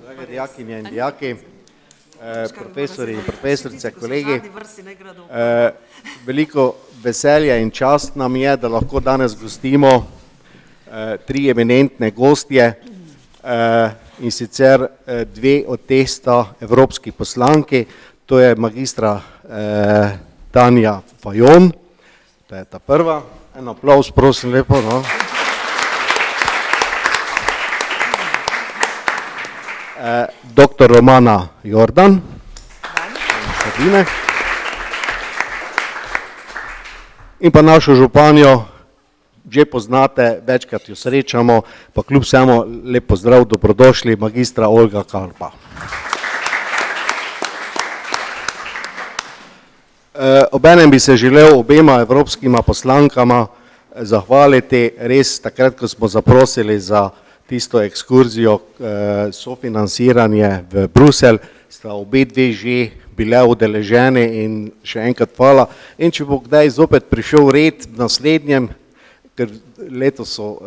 Drage dijakinje in dijaki, profesori in profesorice, kolegi, veliko veselja in čast nam je, da lahko danes gostimo tri eminentne gostje in sicer dve od teh sta evropski poslanki, to je magistra Tanja Fajon, to je ta prva, en aplavz prosim lepo, no. Dr. Romana Jordan, in pa našo županjo, že poznate, večkrat jo srečamo, pa kljub vsemu lep pozdrav, dobrodošli, magistra Olga Karpa. Obenem bi se želel obema evropskima poslankama zahvaliti, res takrat, ko smo zaprosili za tisto ekskurzijo, sofinansiranje v Bruselj, sta obe dve že bile udeleženi in še enkrat hvala. In če bo kdaj zopet prišel red v naslednjem, ker letos so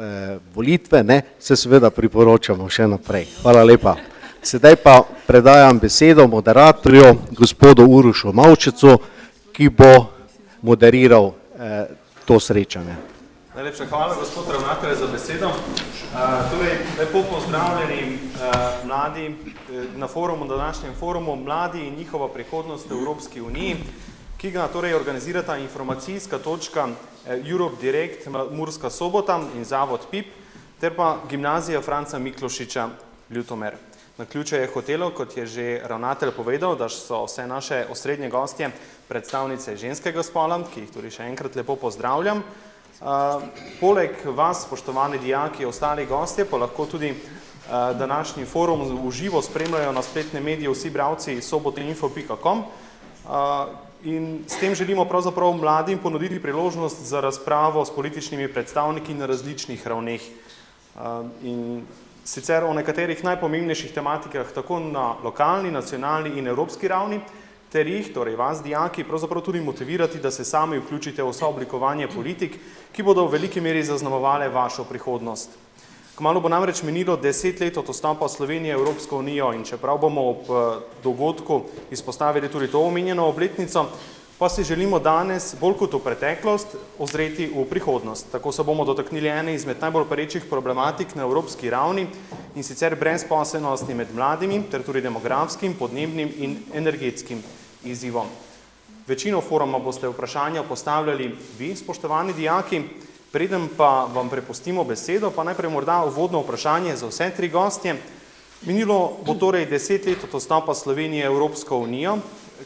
volitve, se seveda priporočamo še naprej. Hvala lepa. Sedaj pa predajam besedo moderatorju, gospodu Urošu Mavčecu, ki bo moderiral to srečanje. Najlepša hvala, gospod ravnatelj, za besedo. Torej, lepo pozdravljeni mladi na forumu, današnjem forumu Mladi in njihova prihodnost v Evropski uniji, ki ga torej organizirata informacijska točka Europe Direct Murska Sobota in Zavod PIP, ter pa gimnazija Franca Miklošiča Ljutomer. Naključje je hotelo, kot je že ravnatelj povedal, da so vse naše osrednje gostje predstavnice ženskega spola, ki jih tudi še enkrat lepo pozdravljam. Poleg vas, spoštovani dijaki, ostali gostje, pa lahko tudi današnji forum v živo spremljajo na spletne medije vsi bralci sobotinfo.com in s tem želimo pravzaprav mladim ponuditi priložnost za razpravo s političnimi predstavniki na različnih ravneh. In sicer o nekaterih najpomembnejših tematikah tako na lokalni, nacionalni in evropski ravni, ter jih, torej vas, dijaki, pravzaprav tudi motivirati, da se sami vključite v sooblikovanje politik, ki bodo v veliki meri zaznamovale vašo prihodnost. Kmalu bo namreč minilo 10 let od vstopa Slovenije v Evropsko unijo in čeprav bomo ob dogodku izpostavili tudi to omenjeno obletnico, pa si želimo danes, bolj kot v preteklost, ozreti v prihodnost. Tako se bomo dotaknili ene izmed najbolj perečih problematik na evropski ravni, in sicer brezposelnosti med mladimi, ter tudi demografskim, podnebnim in energetskim izzivom. Večino foruma boste vprašanja postavljali vi, spoštovani dijaki, preden pa vam prepustimo besedo, pa najprej morda uvodno vprašanje za vse tri gostje. Minilo bo torej 10 let od vstopa Slovenije v Evropsko unijo.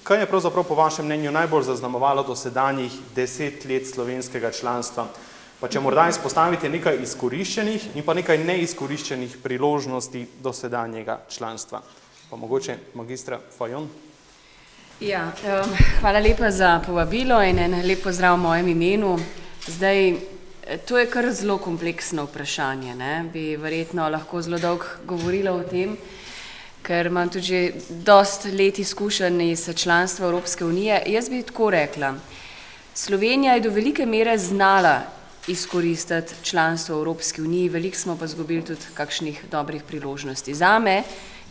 Kaj je pravzaprav po vašem mnenju najbolj zaznamovalo dosedanjih 10 let slovenskega članstva? Pa če morda izpostavite nekaj izkoriščenih in pa nekaj neizkoriščenih priložnosti dosedanjega članstva. Pa mogoče magistra Fajon. Ja, hvala lepa za povabilo in en lep pozdrav v mojem imenu. Zdaj, to je kar zelo kompleksno vprašanje, bi verjetno lahko zelo dolgo govorila o tem, ker imam tudi že dosti let izkušenj iz članstva Evropske unije. Jaz bi tako rekla, Slovenija je do velike mere znala izkoristiti članstvo v Evropski uniji, veliko smo pa izgubili tudi kakšnih dobrih priložnosti. Zame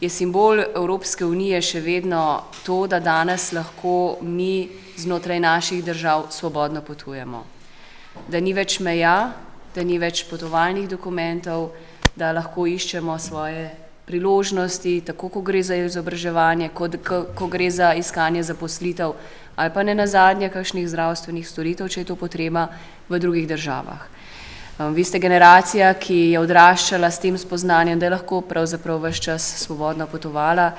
je simbol Evropske unije še vedno to, da danes lahko mi znotraj naših držav svobodno potujemo. Da ni več meja, da ni več potovalnih dokumentov, da lahko iščemo svoje priložnosti, tako ko gre za izobraževanje, ko gre za iskanje zaposlitev ali pa ne nazadnje kakšnih zdravstvenih storitev, če je to potreba v drugih državah. Vi ste generacija, ki je odraščala s tem spoznanjem, da je lahko pravzaprav ves čas svobodno potovala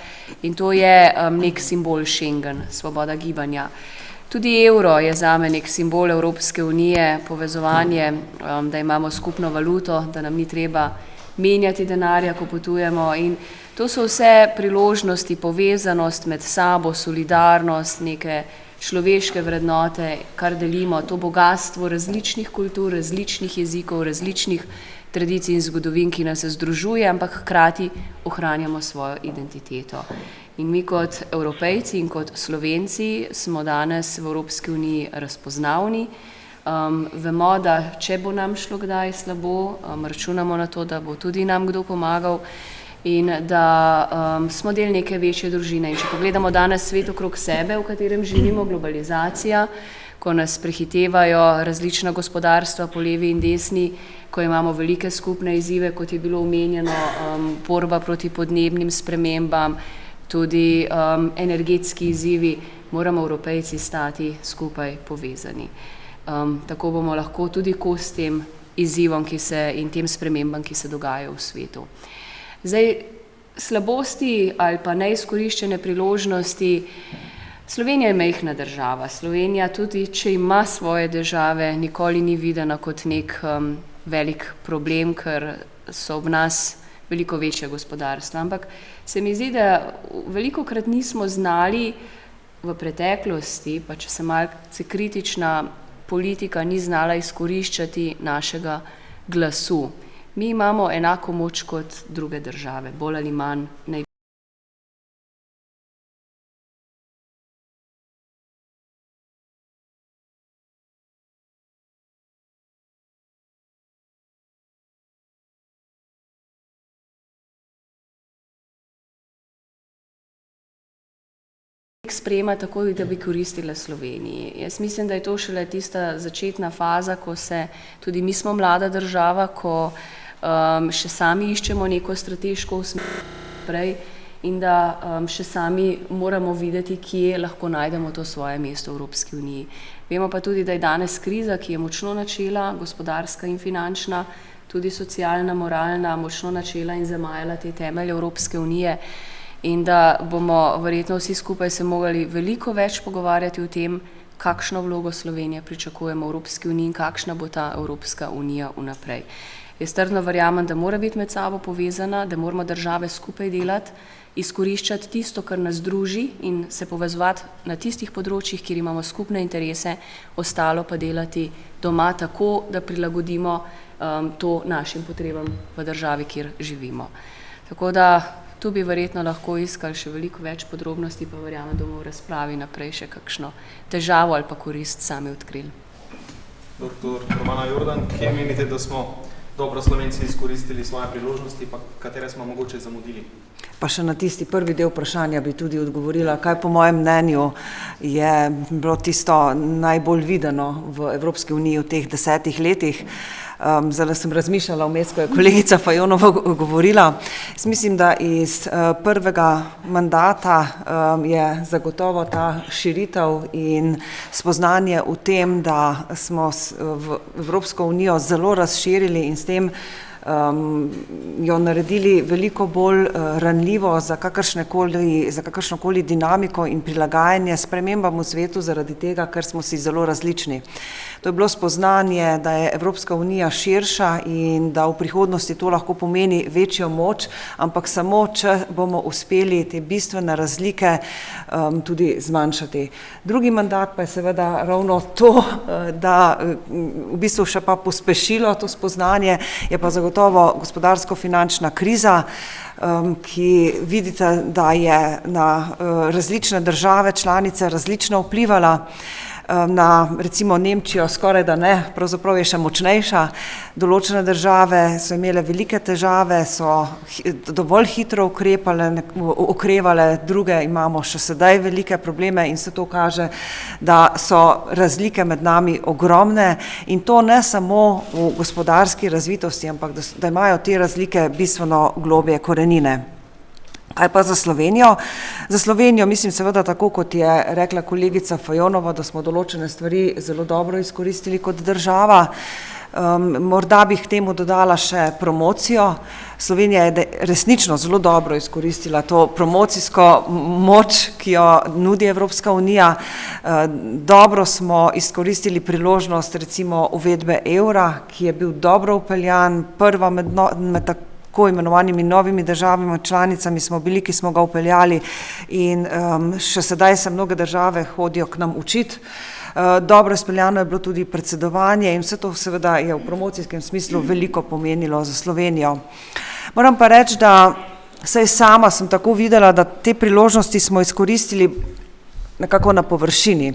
in to je nek simbol Schengen, svoboda gibanja. Tudi evro je zame nek simbol Evropske unije, povezovanje, da imamo skupno valuto, da nam ni treba menjati denarja, ko potujemo, in to so vse priložnosti, povezanost med sabo, solidarnost, neke človeške vrednote, kar delimo, to bogatstvo različnih kultur, različnih jezikov, različnih tradicij in zgodovin, ki nas združuje, ampak hkrati ohranjamo svojo identiteto. In mi kot Evropejci in kot Slovenci smo danes v Evropski uniji razpoznavni. Vemo, da če bo nam šlo kdaj slabo, računamo na to, da bo tudi nam kdo pomagal in da smo del neke večje družine. In če pogledamo danes svet okrog sebe, v katerem živimo, globalizacija, ko nas prehitevajo različna gospodarstva po levi in desni, ko imamo velike skupne izzive, kot je bilo omenjeno, borba proti podnebnim spremembam, tudi energetski izzivi, moramo Evropejci stati skupaj povezani. Tako bomo lahko tudi kos tem izzivom in tem spremembam, ki se dogajajo v svetu. Zdaj, slabosti ali pa neizkoriščene priložnosti. Slovenija je majhna država. Slovenija tudi, če ima svoje težave, nikoli ni videna kot nek velik problem, ker so ob nas veliko večje gospodarstva. Ampak se mi zdi, da velikokrat nismo znali v preteklosti, pa če sem malce kritična, politika ni znala izkoriščati našega glasu. Mi imamo enako moč kot druge države, bolj ali manj največje. Sprejema tako, da bi koristila Sloveniji. Jaz mislim, da je to šele tista začetna faza, ko se, tudi mi smo mlada država, ko še sami iščemo neko strateško usmeritev in da še sami moramo videti, kje lahko najdemo to svoje mesto v Evropski uniji. Vemo pa tudi, da je danes kriza, ki je močno načela, gospodarska in finančna, tudi socialna, moralna, močno načela in zamajala te temelje Evropske unije. In da bomo verjetno vsi skupaj se mogli veliko več pogovarjati o tem, kakšno vlogo Slovenije pričakujemo v Evropski uniji in kakšna bo ta Evropska unija vnaprej. Jaz trdno verjamem, da mora biti med sabo povezana, da moramo države skupaj delati, izkoriščati tisto, kar nas druži in se povezovati na tistih področjih, kjer imamo skupne interese, ostalo pa delati doma tako, da prilagodimo to našim potrebam v državi, kjer živimo. Tako da tu bi verjetno lahko iskali še veliko več podrobnosti, pa verjamem, da bomo v razpravi naprej še kakšno težavo ali pa korist sami odkrili. Doktor Romana Jordan, kje menite, da smo dobro Slovenci izkoristili svoje priložnosti, pa katere smo mogoče zamudili? Pa še na tisti prvi del vprašanja bi tudi odgovorila, kaj po mojem mnenju je bilo tisto najbolj videno v Evropski uniji v teh 10 letih. Zdaj sem razmišljala vmes, ko je kolegica Fajonova govorila. Jaz mislim, da iz prvega mandata je zagotovo ta širitev in spoznanje v tem, da smo v Evropsko unijo zelo razširili in s tem jo naredili veliko bolj ranljivo za kakršnokoli dinamiko in prilagajanje spremembam v svetu zaradi tega, ker smo si zelo različni. To je bilo spoznanje, da je Evropska unija širša in da v prihodnosti to lahko pomeni večjo moč, ampak samo, če bomo uspeli te bistvene razlike tudi zmanjšati. Drugi mandat pa je seveda ravno to, da v bistvu še pa pospešilo to spoznanje, je pa zagotovo gospodarsko-finančna kriza, ki vidite, da je na različne države članice različno vplivala. Na recimo Nemčijo skoraj da ne, pravzaprav je še močnejša. Določene države so imele velike težave, so dovolj hitro okrevale, druge imamo še sedaj velike probleme in se to kaže, da so razlike med nami ogromne in to ne samo v gospodarski razvitosti, ampak da imajo te razlike bistveno globje korenine. Kaj pa za Slovenijo? Za Slovenijo mislim seveda tako, kot je rekla kolegica Fajonova, da smo določene stvari zelo dobro izkoristili kot država. Morda bi k temu dodala še promocijo. Slovenija je resnično zelo dobro izkoristila to promocijsko moč, ki jo nudi Evropska unija. Dobro smo izkoristili priložnost recimo uvedbe evra, ki je bil dobro vpeljan, prva med tako imenovanimi novimi državami članicami smo bili, ki smo ga vpeljali in še sedaj se mnoge države hodijo k nam učiti. Dobro izpeljano je bilo tudi predsedovanje in vse to seveda je v promocijskem smislu veliko pomenilo za Slovenijo. Moram pa reči, da saj sama sem tako videla, da te priložnosti smo izkoristili nekako na površini.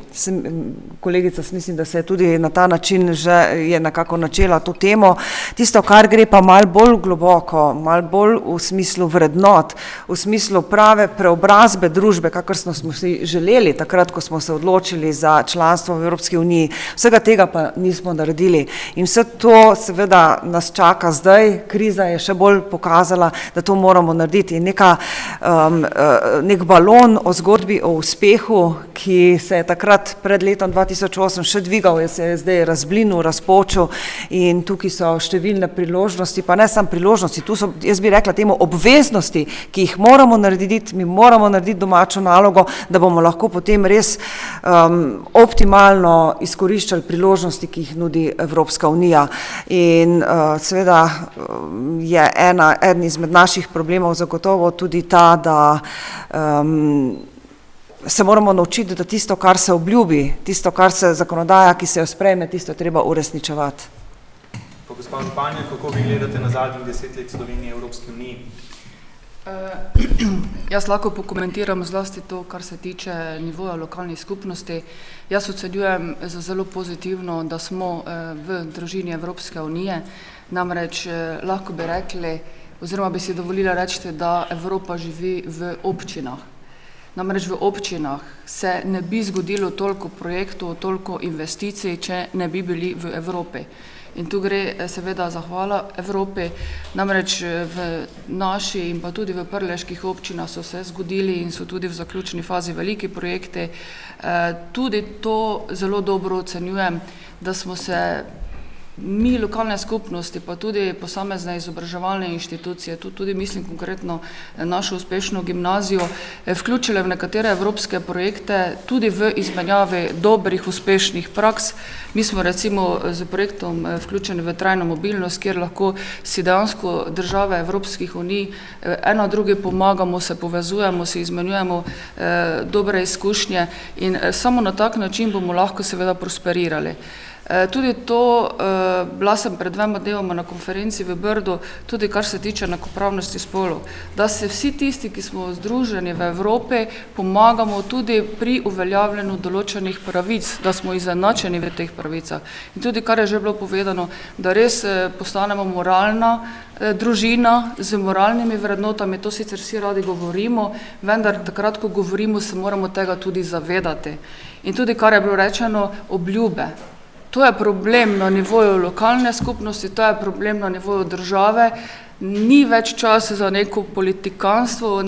Kolegica, mislim, da se je tudi na ta način že je nekako načela to temo. Tisto, kar gre pa malo bolj globoko, malo bolj v smislu vrednot, v smislu prave preobrazbe družbe, kakor smo si želeli takrat, ko smo se odločili za članstvo v Evropski uniji. Vsega tega pa nismo naredili. In vse to seveda nas čaka zdaj, kriza je še bolj pokazala, da to moramo narediti. In nek balon o zgodbi o uspehu, ki se je takrat pred letom 2008 še dvigal, se je zdaj razblinil, razpočil in tukaj so številne priložnosti, pa ne samo priložnosti, tu so, jaz bi rekla temu, obveznosti, ki jih moramo narediti, mi moramo narediti domačo nalogo, da bomo lahko potem res optimalno izkoriščali priložnosti, ki jih nudi Evropska unija. In seveda je eden izmed naših problemov zagotovo tudi ta, da se moramo naučiti, da tisto, kar se obljubi, tisto, kar se zakonodaja, ki se jo sprejme, tisto je treba uresničevati. Pa gospod Županja, kako vi gledate na zadnjih 10 let Slovenije v Evropski uniji? Jaz lahko pokomentiram zlasti to, kar se tiče nivoja lokalnih skupnosti. Jaz ocenjujem za zelo pozitivno, da smo v družini Evropske unije, namreč lahko bi rekli, oziroma bi si dovolila reči, da Evropa živi v občinah. Namreč v občinah se ne bi zgodilo toliko projektov, toliko investicij, če ne bi bili v Evropi. In tu gre seveda zahvala Evropi, namreč v naši in pa tudi v prleških občinah so se zgodili in so tudi v zaključni fazi veliki projekti. Tudi to zelo dobro ocenjujem, da smo se mi, lokalne skupnosti, pa tudi posamezne izobraževalne inštitucije, tudi mislim konkretno našo uspešno gimnazijo, vključile v nekatere evropske projekte, tudi v izmenjavi dobrih, uspešnih praks. Mi smo recimo z projektom vključeni v trajno mobilnost, kjer lahko si dejansko države Evropskih unij ena drugi pomagamo, se povezujemo, si izmenjujemo dobre izkušnje in samo na tak način bomo lahko seveda prosperirali. Tudi to, bila sem pred 2 dnevoma na konferenci v Brdu, tudi kar se tiče enakopravnosti spolov, da se vsi tisti, ki smo združeni v Evropi, pomagamo tudi pri uveljavljanju določenih pravic, da smo izenačeni v teh pravicah. In tudi, kar je že bilo povedano, da res postanemo moralna družina z moralnimi vrednotami, to sicer vsi radi govorimo, vendar takrat, ko govorimo, se moramo tega tudi zavedati. In tudi, kar je bilo rečeno, obljube. To je problem na nivoju lokalne skupnosti, to je problem na nivoju države. Ni več časa za neko politikanstvo,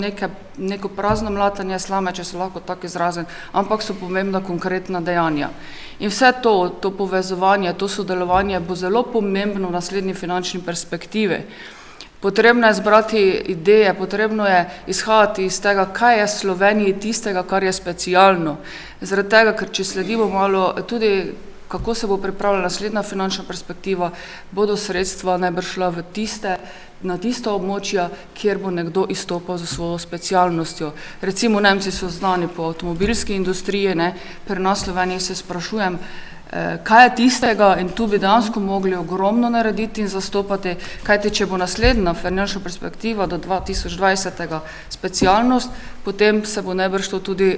neko prazno mlatanje slame, če se lahko tako izrazim, ampak so pomembna konkretna dejanja. In vse to povezovanje, to sodelovanje bo zelo pomembno v naslednji finančni perspektivi. Potrebno je zbrati ideje, potrebno je izhajati iz tega, kaj je Sloveniji tistega, kar je specialno. Zaradi tega, ker če sledimo malo tudi kako se bo pripravila naslednja finančna perspektiva, bodo sredstva najbrž šla na tista območja, kjer bo nekdo izstopal za svojo specialnostjo. Recimo Nemci so znani po avtomobilski industriji, pri nas v Sloveniji se sprašujem, kaj je tistega in tu bi dejansko mogli ogromno narediti in zastopati, kajti če bo naslednja finančna perspektiva do 2020 specialnost, potem se bo najbrž to tudi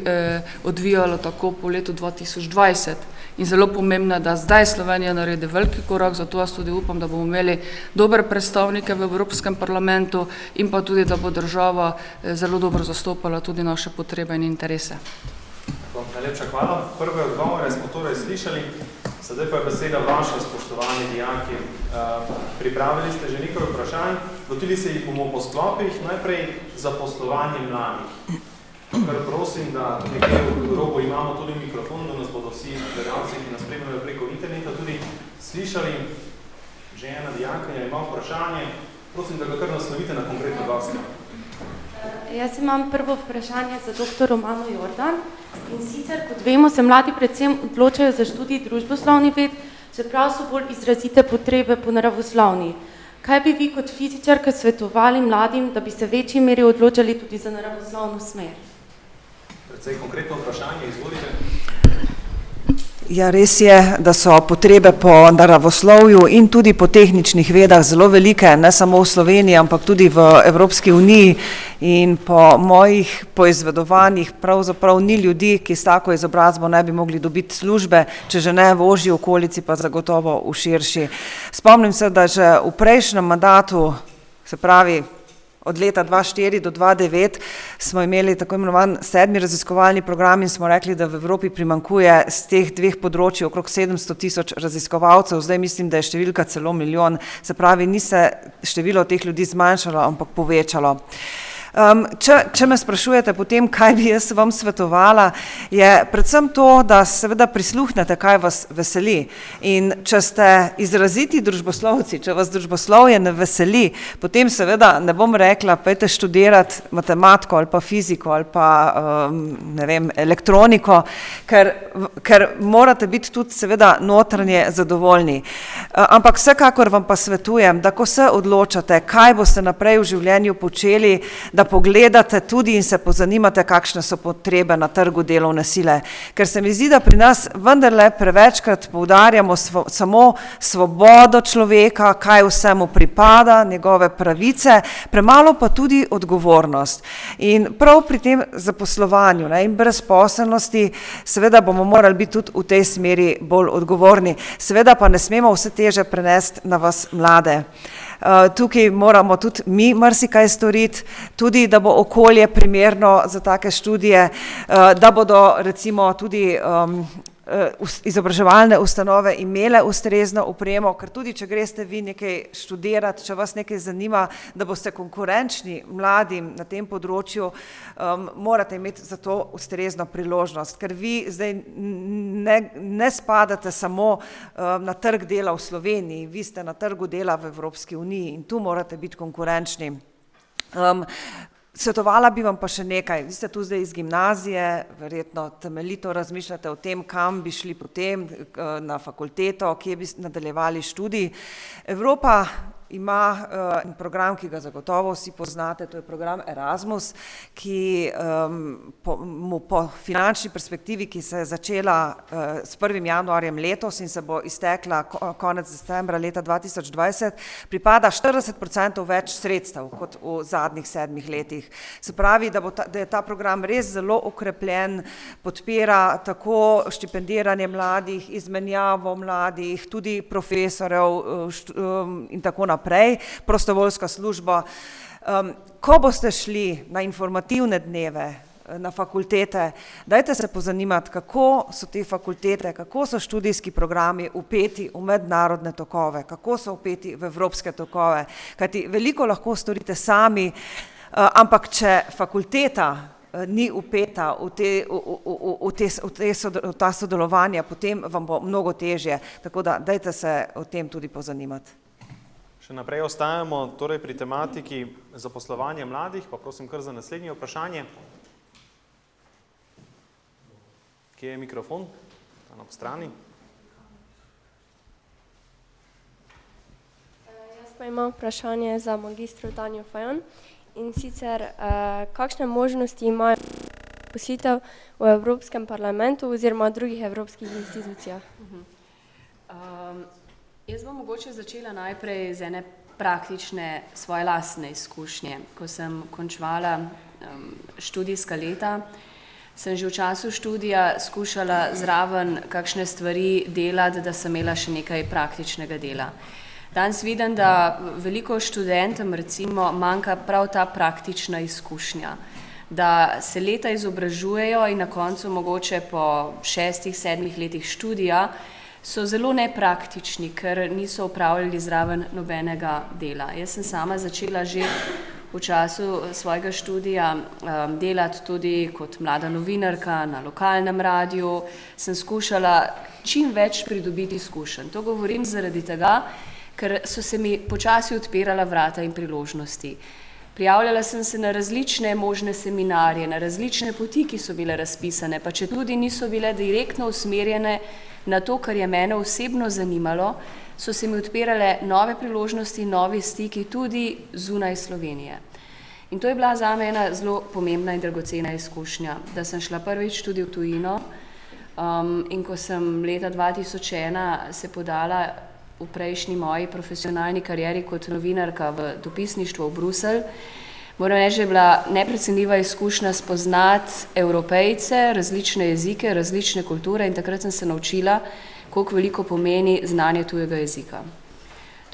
odvijalo tako po letu 2020. In zelo pomembno je, da zdaj Slovenija naredi veliki korak, zato jaz tudi upam, da bomo imeli dobre predstavnike v Evropskem parlamentu in pa tudi, da bo država zelo dobro zastopala tudi naše potrebe in interese. Najlepša hvala. Prve odgovore smo torej slišali, sedaj pa je beseda vaša, spoštovani dijaki. Pripravili ste že nekaj vprašanj, lotili se jih bomo po sklopih, najprej zaposlovanje mladih. Kar prosim, da nekaj v robu imamo tudi mikrofon, da nas bodo vsi gledalci, ki nas spremljajo preko interneta, tudi slišali. Že ena dijakanja ima vprašanje, prosim, da ga kar naslovite na konkretno gosta. Jaz imam prvo vprašanje za dr. Romano Jordan. In sicer, kot vemo, se mladi predvsem odločajo za študij družboslovnih ved, čeprav so bolj izrazite potrebe po naravoslovni. Kaj bi vi kot fizičarka svetovali mladim, da bi se v večji meri odločali tudi za naravoslovno smer? Predvsej konkretno vprašanje, izvolite. Ja, res je, da so potrebe po naravoslovju in tudi po tehničnih vedah zelo velike, ne samo v Sloveniji, ampak tudi v Evropski uniji, in po mojih poizvedovanjih pravzaprav ni ljudi, ki s tako izobrazbo ne bi mogli dobiti službe, če že ne v ožji okolici, pa zagotovo v širši. Spomnim se, da že v prejšnjem mandatu, se pravi od leta 2004 do 2009, smo imeli tako imenovan 7. raziskovalni program in smo rekli, da v Evropi primanjkuje z teh dveh področij okrog 700.000 raziskovalcev, zdaj mislim, da je številka celo milijon, se pravi, ni se število teh ljudi zmanjšalo, ampak povečalo. Če me sprašujete potem, kaj bi jaz vam svetovala, je predvsem to, da seveda prisluhnete, kaj vas veseli. In če ste izraziti družboslovci, če vas družboslovje ne veseli, potem seveda ne bom rekla, pojdite študirati matematiko ali pa fiziko ali pa ne vem, elektroniko, ker morate biti tudi seveda notranje zadovoljni. Ampak vsekakor vam pa svetujem, da ko se odločate, kaj boste naprej v življenju počeli, da pogledate tudi in se pozanimate, kakšne so potrebe na trgu delovne sile. Ker se mi zdi, da pri nas vendarle prevečkrat poudarjamo samo svobodo človeka, kaj vse mu pripada, njegove pravice, premalo pa tudi odgovornost. In prav pri tem zaposlovanju in brezposelnosti seveda bomo morali biti tudi v tej smeri bolj odgovorni. Seveda pa ne smemo vse teže prenesti na vas mlade. Tukaj moramo tudi mi marsikaj storiti, tudi da bo okolje primerno za take študije, da bodo recimo tudi izobraževalne ustanove imele ustrezno opremo, ker tudi če greste vi nekaj študirati, če vas nekaj zanima, da boste konkurenčni mladim na tem področju, morate imeti za to ustrezno priložnost, ker vi zdaj ne spadate samo na trg dela v Sloveniji, vi ste na trgu dela v Evropski uniji in tu morate biti konkurenčni. Svetovala bi vam pa še nekaj, vi ste tu zdaj iz gimnazije, verjetno temeljito razmišljate o tem, kam bi šli potem na fakulteto, kje bi nadaljevali študij. Evropa ima program, ki ga zagotovo vsi poznate, to je program Erasmus, ki mu po finančni perspektivi, ki se je začela s 1. januarjem letos in se bo iztekla konec decembra leta 2020, pripada 40% več sredstev kot v zadnjih 7 letih. Se pravi, da je ta program res zelo okrepljen, podpira tako štipendiranje mladih, izmenjavo mladih, tudi profesorjev in tako naprej, prostovoljska služba. Ko boste šli na informativne dneve, na fakultete, dajte se pozanimati, kako so te fakultete, kako so študijski programi vpeti v mednarodne tokove, kako so vpeti v evropske tokove, kajti veliko lahko storite sami, ampak če fakulteta ni vpeta v ta sodelovanja, potem vam bo mnogo težje, tako da dajte se o tem tudi pozanimati. Še naprej ostajamo torej pri tematiki zaposlovanja mladih, pa prosim kar za naslednje vprašanje. Kje je mikrofon? Tam ob strani. Jaz pa imam vprašanje za magistro Tanjo Fajon in sicer kakšne možnosti imajo zaposlitev v Evropskem parlamentu oziroma drugih evropskih institucijah? Jaz bom mogoče začela najprej z ene praktične svoje lastne izkušnje. Ko sem končala študijska leta, sem že v času študija skušala zraven kakšne stvari delati, da sem imela še nekaj praktičnega dela. Danes vidim, da veliko študentom recimo manjka prav ta praktična izkušnja, da se leta izobražujejo in na koncu mogoče po 6-7 letih študija so zelo nepraktični, ker niso opravljali zraven nobenega dela. Jaz sem sama začela že v času svojega študija delati tudi kot mlada novinarka na lokalnem radiju, sem skušala čim več pridobiti izkušenj. To govorim zaradi tega, ker so se mi počasi odpirala vrata in priložnosti. Prijavljala sem se na različne možne seminarje, na različne poti, ki so bile razpisane, pa če tudi niso bile direktno usmerjene na to, kar je mene osebno zanimalo, so se mi odpirale nove priložnosti, novi stiki tudi zunaj Slovenije. In to je bila zame ena zelo pomembna in dragocena izkušnja, da sem šla prvič tudi v tujino, In ko sem leta 2001 se podala v prejšnji moji profesionalni karieri kot novinarka v dopisništvo v Bruselj, moram reči, da je bila neprecenljiva izkušnja spoznati Evropejce, različne jezike, različne kulture in takrat sem se naučila, koliko veliko pomeni znanje tujega jezika.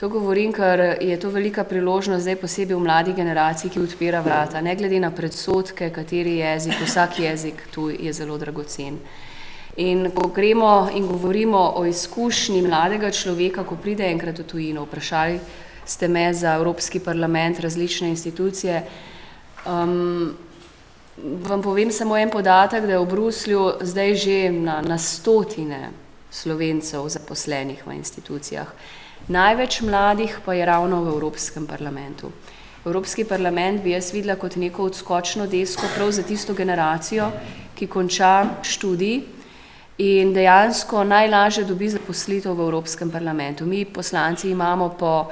To govorim, ker je to velika priložnost zdaj posebej v mladi generaciji, ki odpira vrata, ne glede na predsodke, kateri jezik, vsak jezik tuj je zelo dragocen. In ko gremo in govorimo o izkušnji mladega človeka, ko pride enkrat v tujino, vprašali ste me za Evropski parlament, različne institucije, vam povem samo en podatek, da je v Bruslju zdaj že na stotine Slovencev zaposlenih v institucijah. Največ mladih pa je ravno v Evropskem parlamentu. Evropski parlament bi jaz videla kot neko odskočno desko prav za tisto generacijo, ki konča študij in dejansko najlažje dobi zaposlitev v Evropskem parlamentu. Mi poslanci imamo po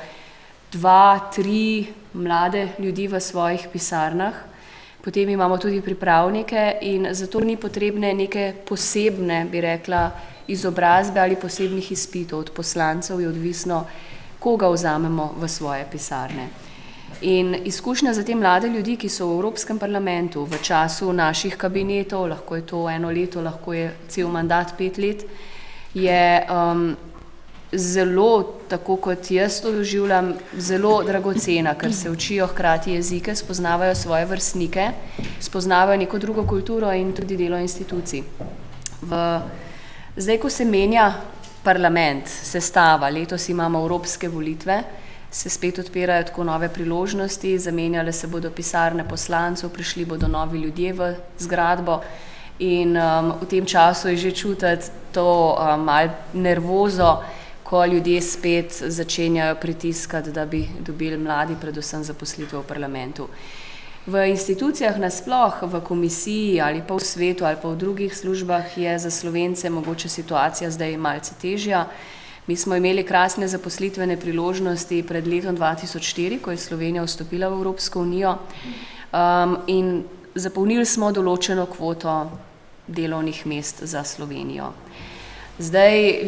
2-3 mlade ljudi v svojih pisarnah, potem imamo tudi pripravnike in zato ni potrebne neke posebne, bi rekla, izobrazbe ali posebnih izpitov. Od poslancev je odvisno, koga vzamemo v svoje pisarne. In izkušnja za te mlade ljudi, ki so v Evropskem parlamentu v času naših kabinetov, lahko je to 1 leto, lahko je cel mandat 5 let, je zelo, tako kot jaz to doživljam, zelo dragocena, ker se učijo hkrati jezike, spoznavajo svoje vrstnike, spoznavajo neko drugo kulturo in tudi delo institucij. Zdaj, ko se menja parlament, sestava, letos imamo evropske volitve, se spet odpirajo tako nove priložnosti, zamenjale se bodo pisarne poslancev, prišli bodo novi ljudje v zgradbo in v tem času je že čutiti to malo nervozo, ko ljudje spet začenjajo pritiskati, da bi dobili mladi predvsem zaposlitve v parlamentu. V institucijah nasploh, v komisiji ali pa v svetu ali pa v drugih službah je za Slovence mogoče situacija zdaj malce težja. Mi smo imeli krasne zaposlitvene priložnosti pred letom 2004, ko je Slovenija vstopila v Evropsko unijo in zapolnili smo določeno kvoto delovnih mest za Slovenijo. Zdaj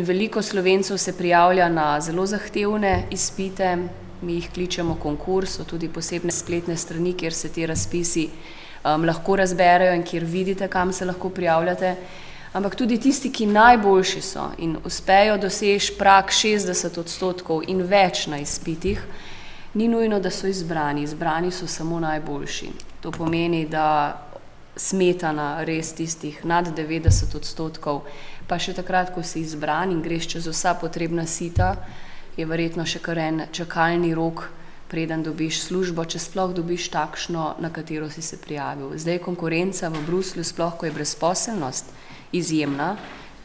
veliko Slovencev se prijavlja na zelo zahtevne izpite, mi jih kličemo konkurs, so tudi posebne spletne strani, kjer se ti razpisi lahko razberejo in kjer vidite, kam se lahko prijavljate. Ampak tudi tisti, ki najboljši so in uspejo doseči prag 60% in več na izpitih, ni nujno, da so izbrani. Izbrani so samo najboljši. To pomeni, da smetana res tistih nad 90%, pa še takrat, ko si izbran in greš čez vsa potrebna sita, je verjetno še kar en čakalni rok, preden dobiš službo, če sploh dobiš takšno, na katero si se prijavil. Zdaj je konkurenca v Bruslju, sploh ko je brezposelnost izjemna,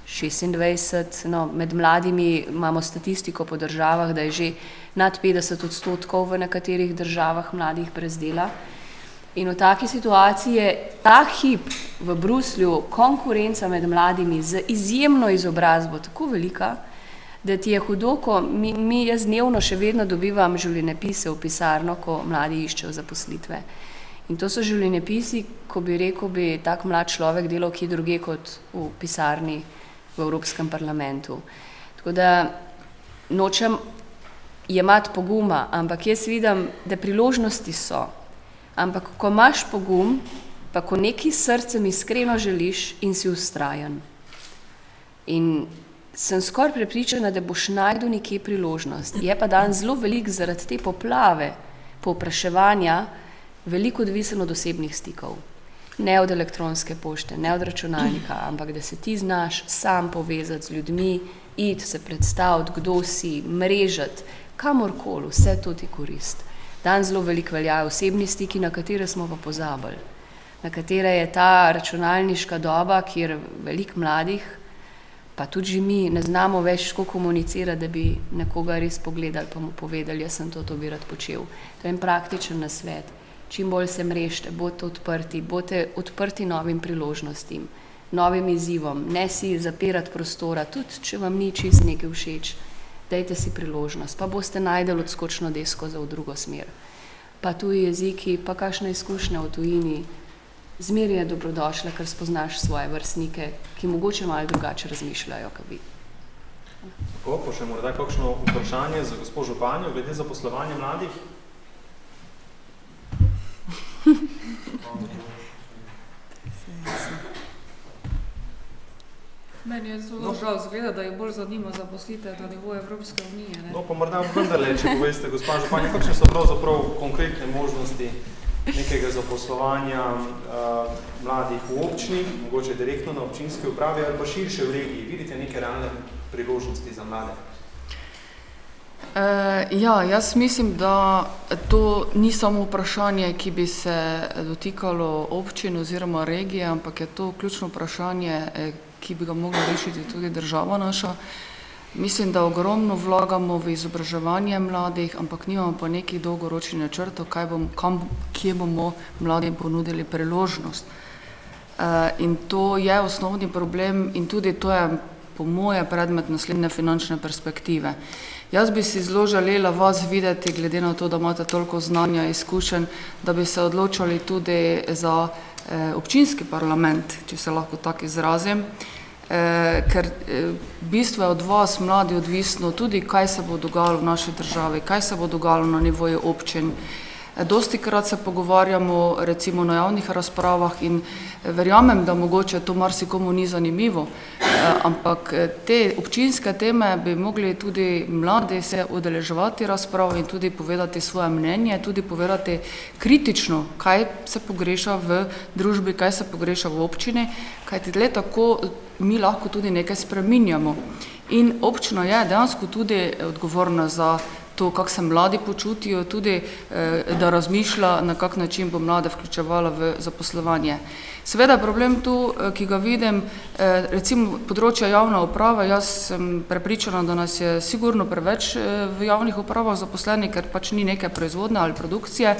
26, med mladimi imamo statistiko po državah, da je že nad 50% v nekaterih državah mladih brez dela. In v taki situaciji je ta hip v Bruslju konkurenca med mladimi z izjemno izobrazbo tako velika, da ti je hudo, ko jaz dnevno še vedno dobivam življenjepise v pisarno, ko mladi iščejo zaposlitve. In to so življenjepisi, ko bi rekel, bi tak mlad človek delal kje druge kot v pisarni v Evropskem parlamentu. Tako da nočem jemati poguma, ampak jaz vidim, da priložnosti so. Ampak ko imaš pogum, pa ko nekaj s srcem iskreno želiš in si vztrajen. In sem skoraj prepričana, da boš našel nekje priložnost. Je pa dan zelo velik zaradi te poplave povpraševanja, veliko odvisen od osebnih stikov. Ne od elektronske pošte, ne od računalnika, ampak da se ti znaš sam povezati z ljudmi, iti se predstaviti, kdo si, mrežati, kamorkoli, vse to ti korist. Dan zelo veliko veljajo osebni stiki, na katere smo pa pozabili. Na katere je ta računalniška doba, kjer veliko mladih, pa tudi že mi ne znamo več tako komunicirati, da bi nekoga res pogledali, pa mu povedali, jaz sem to bi rad počel. To je en praktičen nasvet. Čim bolj se mrežite, bodite odprti novim priložnostim, novim izzivom, ne si zapirati prostora, tudi če vam ni čist nekaj všeč, dajte si priložnost, pa boste najdeli odskočno desko za v drugo smer. Pa tuji jeziki, pa kakšna izkušnja v tujini, zmeraj je dobrodošla, ker spoznaš svoje vrstnike, ki mogoče malo drugače razmišljajo, kot vi. Tako, pa še morda kakšno vprašanje za gospod županjo glede zaposlovanja mladih? Meni je zelo žal zgleda, da je bolj zanima zaposlitev na nivoju Evropske unije. Ne? No, pa morda vendarle, če poveste, gospa županja, kakšne so pravzaprav konkretne možnosti nekega zaposlovanja mladih v občini, mogoče direktno na občinski upravi ali pa širše v regiji? Vidite neke realne priložnosti za mlade? Ja, jaz mislim, da to ni samo vprašanje, ki bi se dotikalo občin oziroma regije, ampak je to ključno vprašanje, ki bi ga mogla rešiti tudi država naša. Mislim, da ogromno vlagamo v izobraževanje mladih, ampak nimamo pa nekih dolgoročnih načrtov, kje bomo mladim ponudili priložnost. In to je osnovni problem in tudi to je po moje predmet naslednje finančne perspektive. Jaz bi si zelo želela vas videti, glede na to, da imate toliko znanja in izkušenj, da bi se odločali tudi za občinski parlament, če se lahko tako izrazim, ker v bistvu je od vas, mladi, odvisno tudi, kaj se bo dogajalo v naši državi, kaj se bo dogajalo na nivoju občin. Dostikrat se pogovarjamo recimo na javnih razpravah in verjamem, da mogoče to marsikomu ni zanimivo, ampak te občinske teme bi mogli tudi mladi se udeleževati razprav in tudi povedati svoje mnenje, tudi povedati kritično, kaj se pogreša v družbi, kaj se pogreša v občini, kajti le tako mi lahko tudi nekaj spreminjamo. In občina je dejansko tudi odgovorna za to, kako se mladi počutijo, tudi da razmišlja, na kak način bo mlade vključevala v zaposlovanje. Seveda je problem tu, ki ga vidim, recimo področja javna uprava, jaz sem prepričana, da nas je sigurno preveč v javnih upravah zaposleni, ker pač ni neke proizvodne ali produkcije.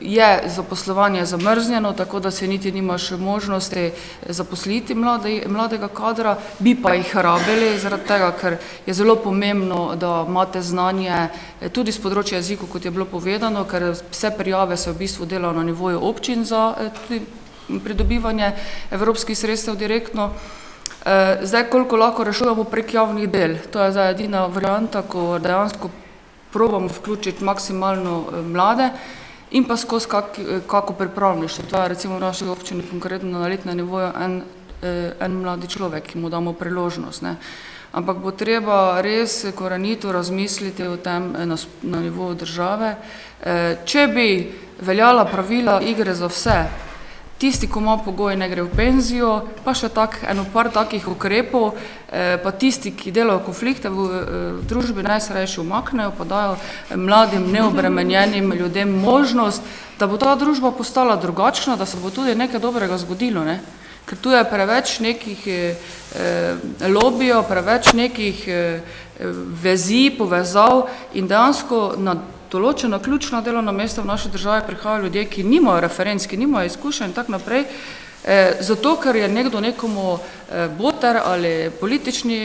Je zaposlovanje zamrznjeno, tako da se niti nimaš možnosti zaposliti mladega kadra, bi pa jih rabili, zaradi tega, ker je zelo pomembno, da imate znanje tudi z področja jezikov, kot je bilo povedano, ker vse prijave se v bistvu delajo na nivoju občin za tudi pridobivanje evropskih sredstev direktno. Zdaj, koliko lahko rešujemo prek javnih del, to je zdaj edina varianta, ko dejansko probamo vključiti maksimalno mlade in pa skozi kako pripravništvo. To je recimo v naši občini konkretno na letnem nivoju en mladi človek, ki mu damo priložnost. Ne. Ampak bo treba res korenito razmisliti o tem na nivoju države. Če bi veljala pravila igre za vse, tisti, ko ima pogoj, ne gre v penzijo, pa še par takih ukrepov, pa tisti, ki delajo konflikte v družbi, naj se rajši umaknejo, pa dajo mladim, neobremenjenim ljudem možnost, da bo ta družba postala drugačna, da se bo tudi nekaj dobrega zgodilo. Ne? Ker tu je preveč nekih lobijev, preveč nekih vezi, povezav in dejansko na določena ključna delovna mesta v naši državi prihajajo ljudje, ki nimajo referenc, ki nimajo izkušenj in tako naprej, zato ker je nekdo nekomu boter ali politični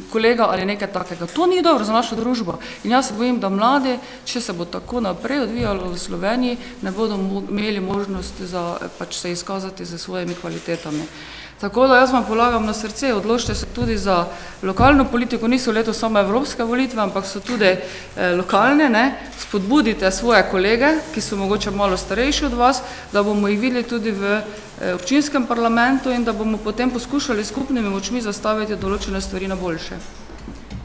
kolega ali nekaj takega. To ni dobro za našo družbo. In jaz se bojim, da mladi, če se bo tako naprej odvijalo v Sloveniji, ne bodo imeli možnost za pač se izkazati za svojimi kvalitetami. Tako da jaz vam polagam na srce, odločite se tudi za lokalno politiko, niso letos samo evropske volitve, ampak so tudi lokalne, ne? Spodbudite svoje kolege, ki so mogoče malo starejši od vas, da bomo jih videli tudi v občinskem parlamentu in da bomo potem poskušali skupnimi močmi zastaviti določene stvari na boljše.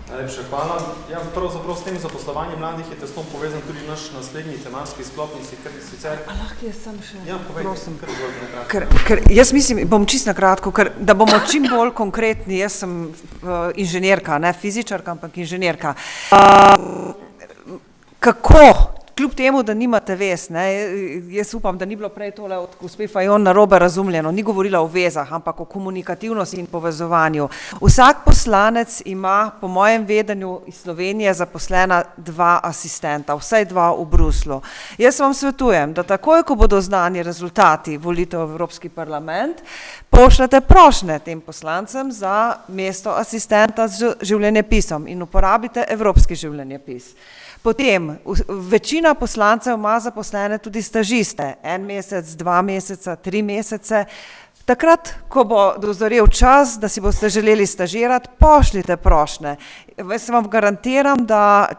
Najlepša hvala. Ja, pravzaprav s tem zaposlovanjem mladih je tesno povezan tudi naš naslednji tematski sklop in sicer... Lahko jaz sem še... Ja, prosim. Ker jaz mislim, bom čisto na kratko, ker da bomo čim bolj konkretni, jaz sem inženirka, ne fizičarka, ampak inženirka. Kako? Kljub temu, da nimate vez, ne, jaz upam, da ni bilo prej tole od gospe Fajon narobe razumljeno, ni govorila o vezah, ampak o komunikativnosti in povezovanju. Vsak poslanec ima, po mojem vedenju, iz Slovenije zaposlena 2 asistenta, vsaj 2 v Bruslu. Jaz vam svetujem, da takoj, ko bodo znani rezultati volitev v Evropski parlament, pošljete prošnje tem poslancem za mesto asistenta z življenjepisom in uporabite evropski življenjepis. Potem, večina poslancev ima zaposlene tudi stažiste, 1 mesec, 2 meseca, 3 mesece. Takrat, ko bo dozorel čas, da si boste želeli stažirati, pošljite prošnje. Jaz vam garantiram, da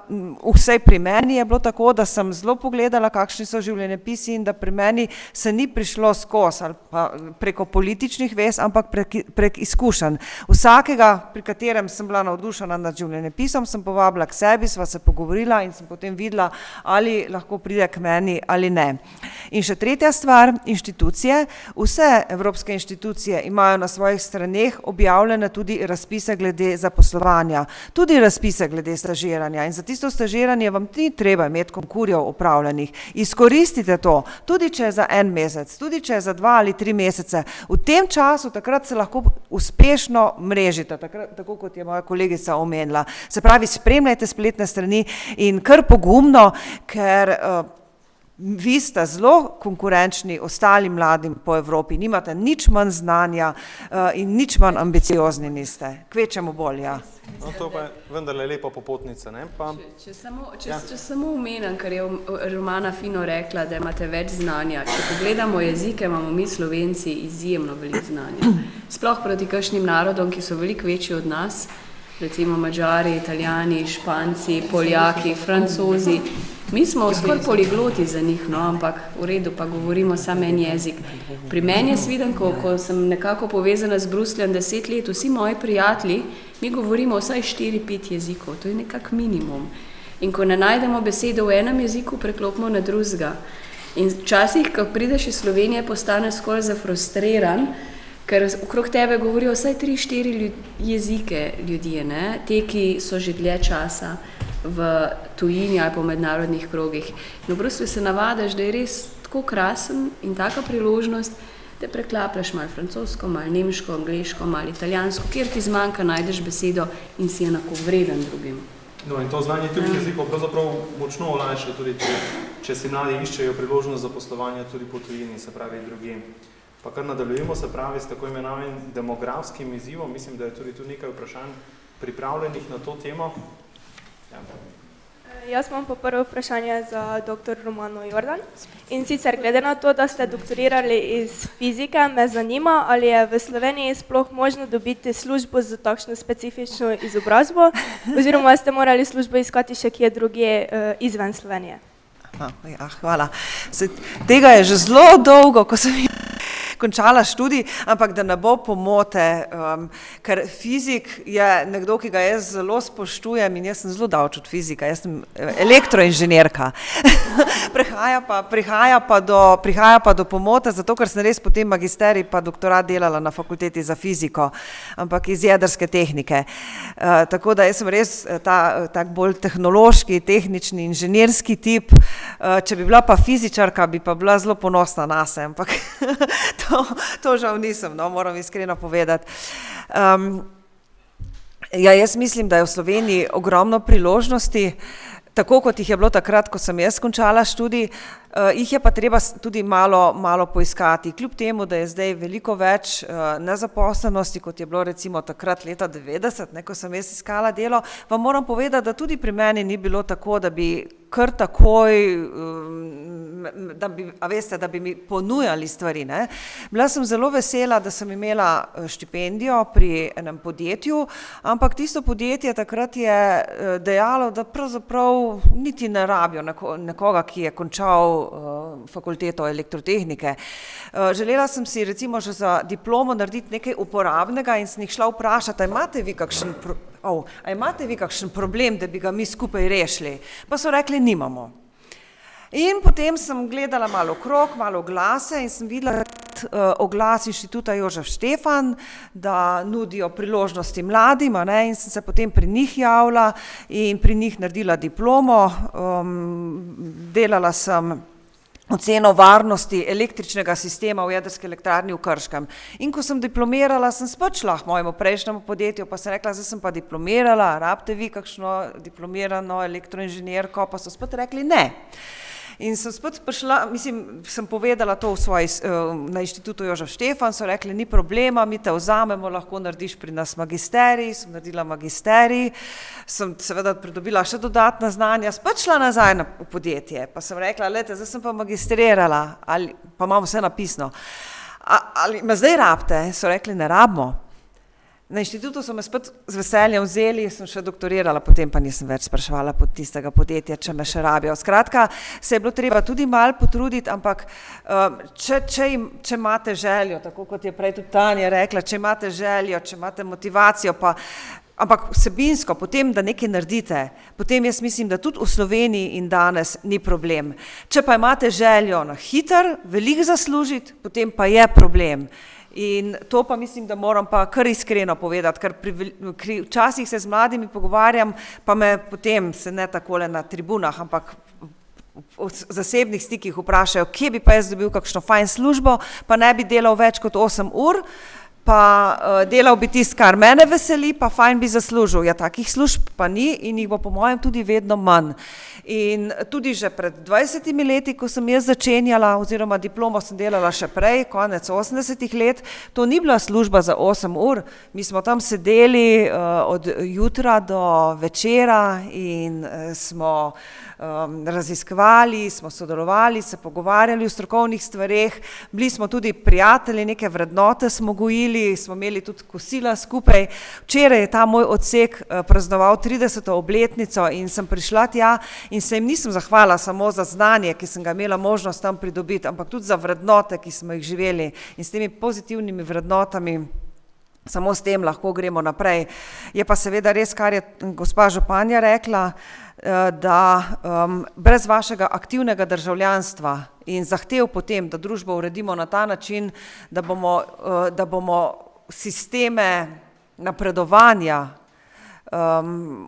vsej pri meni je bilo tako, da sem zelo pogledala, kakšni so življenjepisi in da pri meni se ni prišlo skozi ali pa preko političnih vez, ampak prek izkušenj. Vsakega, pri katerem sem bila navdušena nad življenjepisom, sem povabila k sebi, sva se pogovorila in sem potem videla, ali lahko pride k meni ali ne. In še tretja stvar, inštitucije. Vse evropske inštitucije imajo na svojih straneh objavljene tudi razpise glede zaposlovanja, tudi razpise glede stažiranja in za tisto stažiranje vam ni treba imeti konkurjev opravljenih. Izkoristite to, tudi če je za 1 mesec, tudi če je za 2 ali 3 mesece. V tem času takrat se lahko uspešno mrežite, tako kot je moja kolegica omenila. Se pravi, spremljajte spletne strani in kar pogumno, ker vi ste zelo konkurenčni ostalim mladim po Evropi, nimate nič manj znanja in nič manj ambiciozni niste, kvečemo bolj, ja. No, to pa je vendarle lepa popotnica, ne? Pa... Če samo omenim, kar je Romana fino rekla, da imate več znanja. Če pogledamo jezike, imamo mi Slovenci izjemno veliko znanja. Sploh proti kakšnim narodom, ki so veliko večji od nas, recimo Mađari, Italijani, Španci, Poljaki, Francozi. Mi smo skoraj poligloti za njih, no, ampak v redu, pa govorimo samo en jezik. Pri meni je viden, ko sem nekako povezana z Brusljem 10 let, vsi moji prijatelji, mi govorimo vsaj 4-5 jezikov, to je nekak minimum. In ko ne najdemo besede v enem jeziku, preklopimo na drugega. In včasih, ko prideš iz Slovenije, postane skoraj zafrustriran, ker okrog tebe govorijo vsaj 3-4 jezike ljudje, ne? Te, ki so že dlje časa v tujini ali po mednarodnih krogih. In v Bruslju se navadaš, da je res tako krasen in taka priložnost, da preklapljaš malo francosko, malo nemško, angleško, malo italijansko, kjer ti zmanjka, najdeš besedo in si enako vreden drugim. No, in to znanje tujih jezikov pravzaprav močno olajša tudi, če si mladi iščejo priložnost za poslovanje tudi po tujini, se pravi drugim. Pa kar nadaljujemo, se pravi, s tako imenovanim demografskim izzivom, mislim, da je tudi tu nekaj vprašanj pripravljenih na to temo. Ja. Jaz imam pa prvo vprašanje za dr. Romano Jordan. In sicer glede na to, da ste doktorirali iz fizike, me zanima, ali je v Sloveniji sploh možno dobiti službo z takšno specifično izobrazbo, oziroma ste morali službo iskati še kje drugje izven Slovenije. Ja, hvala. Tega je že zelo dolgo, ko sem končala študij, ampak da ne bo pomote, ker fizik je nekdo, ki ga jaz zelo spoštujem in jaz sem zelo daleč od fizika, jaz sem elektroinženirka. Prihaja pa do pomote, zato ker sem res potem magisterij pa doktorat delala na fakulteti za fiziko, ampak iz jedrske tehnike. Tako da jaz sem res tak bolj tehnološki, tehnični, inženirski tip. Če bi bila pa fizičarka, bi pa bila zelo ponosna nase, ampak to žal nisem, no, moram iskreno povedati. Jaz mislim, da je v Sloveniji ogromno priložnosti, tako kot jih je bilo takrat, ko sem jaz končala študij, jih je pa treba tudi malo poiskati. Kljub temu, da je zdaj veliko več nezaposlenosti, kot je bilo recimo takrat leta 90, ko sem jaz iskala delo, vam moram povedati, da tudi pri meni ni bilo tako, da bi kar takoj, da bi mi ponujali stvari, ne. Bila sem zelo vesela, da sem imela štipendijo pri enem podjetju, ampak tisto podjetje takrat je dejalo, da pravzaprav niti ne rabijo nekoga, ki je končal fakulteto elektrotehnike. Želela sem si recimo že za diplomo narediti nekaj uporabnega in sem jih šla vprašati, a imate vi kakšen problem, da bi ga mi skupaj rešili? Pa so rekli, nimamo. In potem sem gledala malo okrog, malo oglase in sem videla oglas Inštituta Jožef Štefan, da nudijo priložnosti mladim, in sem se potem pri njih javila in pri njih naredila diplomo. Delala sem oceno varnosti električnega sistema v jedrski elektrarni v Krškem. In ko sem diplomirala, sem spet šla k mojemu prejšnjemu podjetju, pa sem rekla, zdaj sem pa diplomirala, rabite vi kakšno diplomirano elektroinženirko, pa so spet rekli ne. In sem spet prišla, sem povedala to na inštitutu Jožef Štefan, so rekli, ni problema, mi te vzamemo, lahko narediš pri nas magisterij, sem naredila magisterij, sem seveda pridobila še dodatna znanja, spet šla nazaj v podjetje, pa sem rekla, zdaj sem pa magistrirala, pa imam vse napisno, ali me zdaj rabite? So rekli, ne rabimo. Na inštitutu so me spet z veseljem vzeli, sem še doktorirala, potem pa nisem več spraševala pod tistega podjetja, če me še rabijo. Skratka, se je bilo treba tudi malo potruditi, ampak če imate željo, tako kot je prej tudi Tanja rekla, če imate željo, če imate motivacijo, ampak vsebinsko, potem, da nekaj naredite, potem jaz mislim, da tudi v Sloveniji in danes ni problem. Če pa imate željo na hiter, veliko zaslužiti, potem pa je problem. In to pa mislim, da moram pa kar iskreno povedati, ker včasih se z mladimi pogovarjam, pa me potem se ne takole na tribunah, ampak v zasebnih stikih vprašajo, kje bi pa jaz dobil kakšno fajn službo, pa ne bi delal več kot 8 ur, pa delal bi tisto, kar mene veseli, pa fajn bi zaslužil. Ja, takih služb pa ni in jih bo po mojem tudi vedno manj. In tudi že pred 20 leti, ko sem jaz začenjala, oziroma diplomo sem delala še prej, konec 80 let, to ni bila služba za 8 ur. Mi smo tam sedeli od jutra do večera in smo raziskovali, smo sodelovali, se pogovarjali o strokovnih stvareh, bili smo tudi prijatelji, neke vrednote smo gojili, smo imeli tudi kosila skupaj. Včeraj je ta moj odsek praznoval 30. obletnico in sem prišla tja in se jim nisem zahvala samo za znanje, ki sem ga imela možnost tam pridobiti, ampak tudi za vrednote, ki smo jih živeli in s temi pozitivnimi vrednotami, samo s tem lahko gremo naprej. Je pa seveda res, kar je gospa županja rekla, da brez vašega aktivnega državljanstva in zahtev potem, da družbo uredimo na ta način, da bomo sisteme napredovanja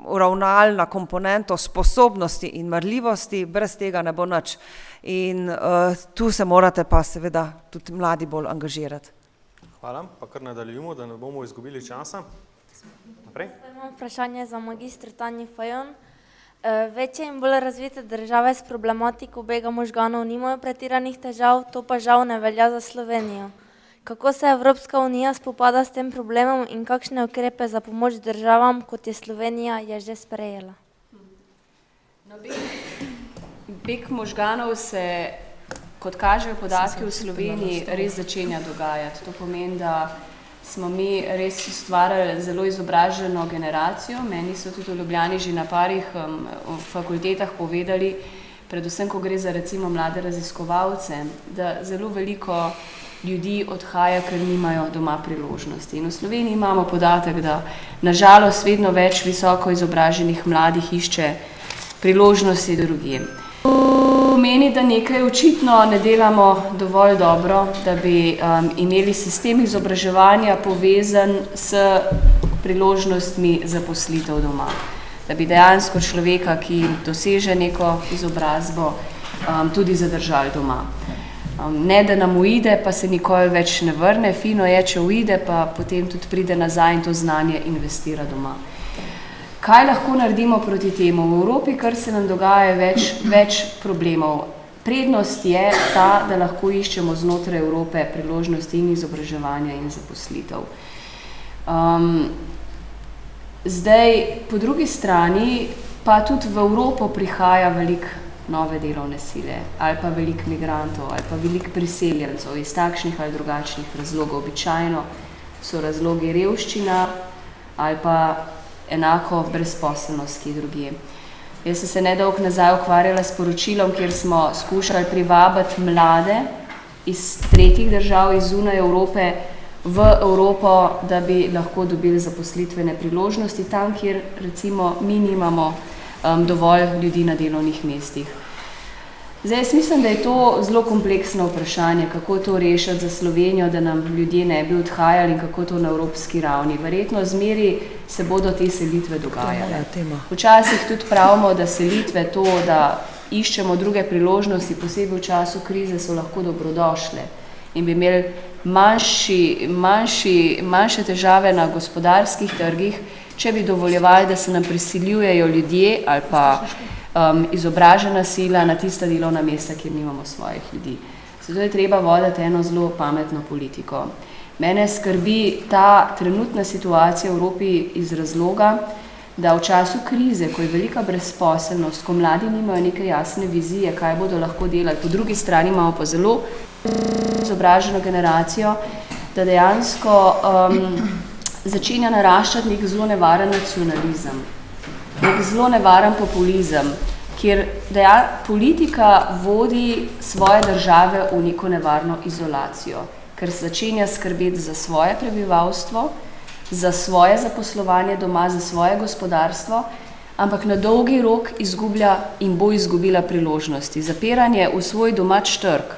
uravnali na komponento sposobnosti in marljivosti, brez tega ne bo nič. In tu se morate pa seveda tudi mladi bolj angažirati. Hvala, pa kar nadaljujemo, da ne bomo izgubili časa. Naprej. Imam vprašanje za magistr Tanjo Fajon. Večje in bolj razvite države s problematiko bega možganov nimajo pretiranih težav, to pa žal ne velja za Slovenijo. Kako se Evropska unija spopada s tem problemom in kakšne ukrepe za pomoč državam, kot je Slovenija, je že sprejela? Beg možganov se, kot kažejo podatki v Sloveniji, res začenja dogajati. To pomeni, da smo mi res ustvarjali zelo izobraženo generacijo. Meni so tudi v Ljubljani že na parih fakultetah povedali, predvsem, ko gre za recimo mlade raziskovalce, da zelo veliko ljudi odhaja, ker nimajo doma priložnosti. In v Sloveniji imamo podatek, da nažalost vedno več visoko izobraženih mladih išče priložnosti drugje. Pomeni, da nekaj očitno ne delamo dovolj dobro, da bi imeli sistem izobraževanja povezan s priložnostmi zaposlitev doma. Da bi dejansko človeka, ki doseže neko izobrazbo, tudi zadržali doma. Ne, da nam uide, pa se nikoli več ne vrne, fino je, če uide, pa potem tudi pride nazaj in to znanje investira doma. Kaj lahko naredimo proti temu? V Evropi, kar se nam dogaja, več problemov. Prednost je ta, da lahko iščemo znotraj Evrope priložnosti in izobraževanja in zaposlitev. Zdaj, po drugi strani, pa tudi v Evropo prihaja veliko nove delovne sile, ali pa veliko migrantov, ali pa veliko priseljencev iz takšnih ali drugačnih razlogov. Običajno so razlogi revščina ali pa enako brezposelnost, ki drugje. Jaz sem se nedolgo nazaj ukvarjala s poročilom, kjer smo skušali privabiti mlade iz tretjih držav, iz zunaj Evrope, v Evropo, da bi lahko dobili zaposlitvene priložnosti tam, kjer recimo mi nimamo dovolj ljudi na delovnih mestih. Zdaj, jaz mislim, da je to zelo kompleksno vprašanje, kako to rešiti za Slovenijo, da nam ljudje ne bi odhajali in kako to na evropski ravni. Verjetno zmeri se bodo te selitve dogajale. Včasih tudi pravimo, da selitve to, da iščemo druge priložnosti, posebej v času krize, so lahko dobrodošle in bi imeli manjše težave na gospodarskih trgih, če bi dovoljevali, da se nam prisiljujejo ljudje ali pa izobražena sila na tista delovna mesta, kjer nimamo svojih ljudi. Zato je treba voditi eno zelo pametno politiko. Mene skrbi ta trenutna situacija v Evropi iz razloga, da v času krize, ko je velika brezposelnost, ko mladi nimajo neke jasne vizije, kaj bodo lahko delali, po drugi strani imamo pa zelo izobraženo generacijo, da dejansko začenja naraščati nek zelo nevaren nacionalizem, nek zelo nevaren populizem, kjer politika vodi svoje države v neko nevarno izolacijo, ker začenja skrbeti za svoje prebivalstvo, za svoje zaposlovanje doma, za svoje gospodarstvo, ampak na dolgi rok izgublja in bo izgubila priložnosti. Zapiranje v svoj domač trg,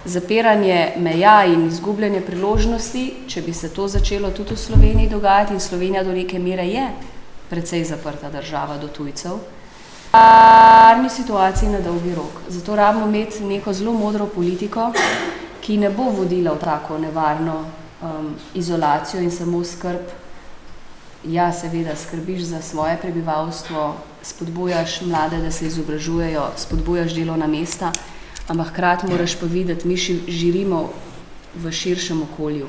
zapiranje meja in izgubljanje priložnosti, če bi se to začelo tudi v Sloveniji dogajati, in Slovenija do neke mere je precej zaprta država do tujcev, varni situaciji na dolgi rok. Zato rabimo imeti neko zelo modro politiko, ki ne bo vodila v tako nevarno izolacijo in samo skrb. Ja, seveda, skrbiš za svoje prebivalstvo, spodbujaš mlade, da se izobražujejo, spodbujaš delovna mesta, ampak hkrati moraš pa videti, mi živimo v širšem okolju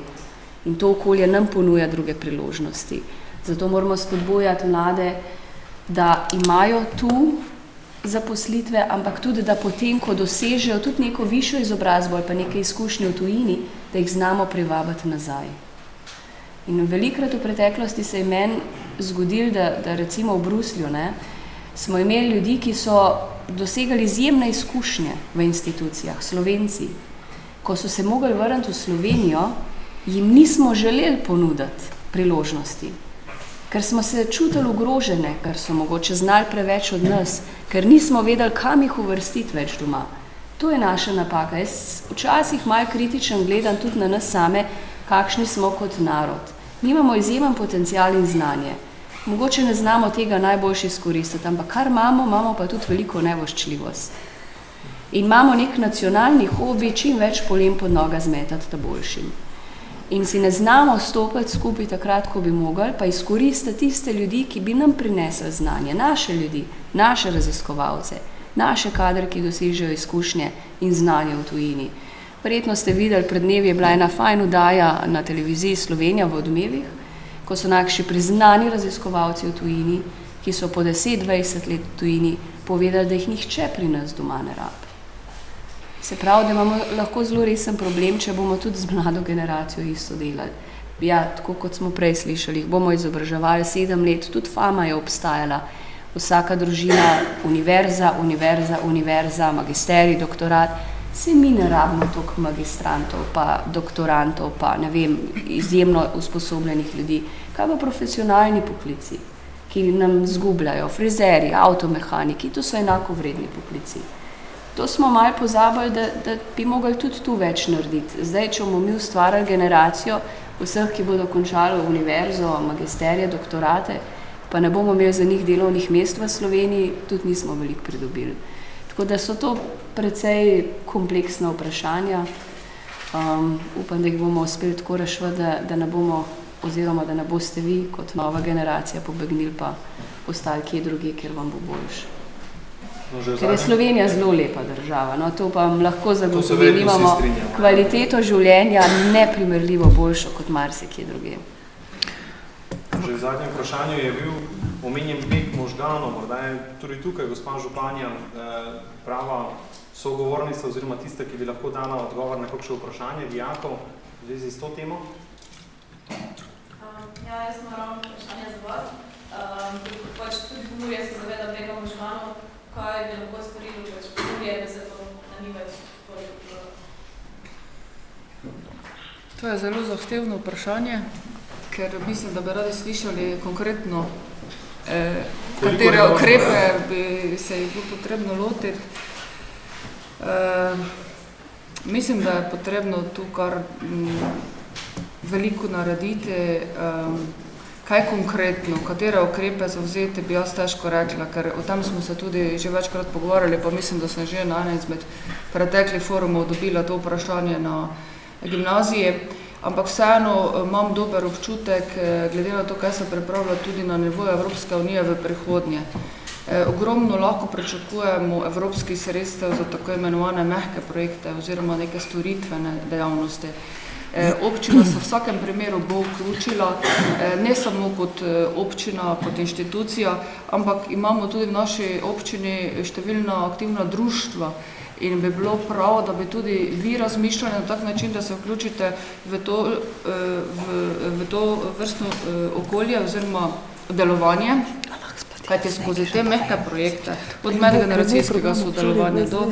in to okolje nam ponuja druge priložnosti. Zato moramo spodbujati mlade, da imajo tu zaposlitve, ampak tudi, da potem, ko dosežejo tudi neko višjo izobrazbo ali pa neke izkušnje v tujini, da jih znamo privabiti nazaj. In velikrat v preteklosti se je meni zgodilo, da recimo v Bruslju smo imeli ljudi, ki so dosegali izjemne izkušnje v institucijah, Slovenci. Ko so se mogli vrniti v Slovenijo, jim nismo želeli ponuditi priložnosti, ker smo se čutili ogrožene, ker so mogoče znali preveč od nas, ker nismo vedeli, kam jih uvrstiti več doma. To je naša napaka. Jaz včasih malo kritičen gledam tudi na nas same, kakšni smo kot narod. Mi imamo izjemen potencial in znanje. Mogoče ne znamo tega najboljše izkoristiti, ampak kar imamo pa tudi veliko nevoščljivost. In imamo nek nacionalni hobi, čim več polen pod noga zmetati ta boljšim. In si ne znamo stopiti skupaj takrat, ko bi mogli, pa izkoristiti tiste ljudi, ki bi nam prinesli znanje, naše ljudi, naše raziskovalce, naše kadre, ki dosežejo izkušnje in znanje v tujini. Verjetno ste videli, pred dnevi je bila ena fajn oddaja na televiziji Slovenija v Odmevih, ko so naši priznani raziskovalci v tujini, ki so po 10-20 let v tujini povedali, da jih nihče pri nas doma ne rabi. Se pravi, da imamo lahko zelo resen problem, če bomo tudi z mlado generacijo isto delali. Ja, tako kot smo prej slišali, jih bomo izobraževali 7 let, tudi fama je obstajala. Vsaka družina, univerza, magisterij, doktorat, se mi ne rabimo toliko magistrantov, pa doktorantov, pa ne vem, izjemno usposobljenih ljudi. Kaj pa profesionalni poklici, ki nam zgubljajo, frizeri, avtomehaniki, to so enako vredni poklici. To smo malo pozabili, da bi mogli tudi tu več narediti. Zdaj, če bomo mi ustvarjali generacijo vseh, ki bodo končali univerzo, magisterije, doktorate, pa ne bomo imeli za njih delovnih mest v Sloveniji, tudi nismo veliko pridobili. Tako da so to precej kompleksna vprašanja. Upam, da jih bomo uspeli tako rešiti, da ne bomo, oziroma da ne boste vi kot nova generacija pobegnili pa ostali kje druge, kjer vam bo boljše. Ker je Slovenija zelo lepa država, no, to pa lahko zagotovim, imamo kvaliteto življenja neprimerljivo boljšo kot marsikje druge. Že v zadnjem vprašanju je bil omenjen beg možganov, morda je tudi tukaj gospa županja prava sogovornica oziroma tista, ki bi lahko dala odgovor na kakšno vprašanje dijakov v zvezi s to temo. Ja, jaz imam ravno vprašanje za vas. Pač tudi Pomurje se zaveda bega možganov, kaj bi lahko storili pač Pomurje, da se to ni več toliko. To je zelo zahtevno vprašanje, ker mislim, da bi radi slišali konkretno, katere ukrepe bi se jih bilo potrebno lotiti. Mislim, da je potrebno tu kar veliko narediti, kaj konkretno, katere ukrepe zavzeti, bi jaz težko rekla, ker o tem smo se tudi že večkrat pogovarjali, pa mislim, da sem že na ene izmed preteklih forumov dobila to vprašanje na gimnaziji, ampak vseeno imam dober občutek, glede na to, kaj se pripravlja tudi na nivoju Evropske unije v prihodnje. Ogromno lahko pričakujemo evropskih sredstev za tako imenovane mehke projekte oziroma neke storitvene dejavnosti. Občina se v vsakem primeru bo vključila, ne samo kot občina, kot inštitucija, ampak imamo tudi v naši občini številna aktivna društva in bi bilo prav, da bi tudi vi razmišljali na tak način, da se vključite v to vrstno okolje oziroma delovanje, kajti skozi te mehke projekte, od medgeneracijskega sodelovanja do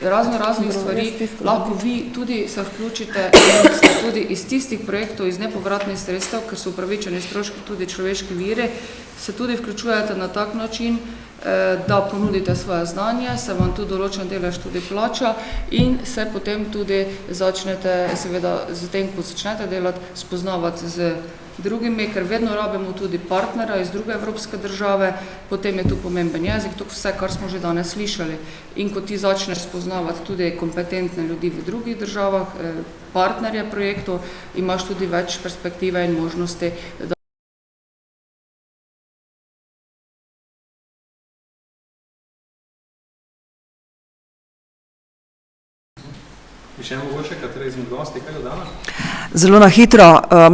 raznih stvari, lahko vi tudi se vključite in ste tudi iz tistih projektov, iz nepovratnih sredstev, ker so upravičeni stroški tudi človeški viri, se tudi vključujete na tak način, da ponudite svoje znanje, se vam tu določen delež tudi plača in se potem tudi začnete, seveda z tem, ko začnete delati, spoznavati z drugimi, ker vedno rabimo tudi partnera iz druge evropske države, potem je tu pomemben jezik, to vse, kar smo že danes slišali. In ko ti začneš spoznavati tudi kompetentne ljudi v drugih državah, partnerje projektov, imaš tudi več perspektive in možnosti, da Bi še mogoče, kateri izmed gosti kaj dodala? Zelo na hitro.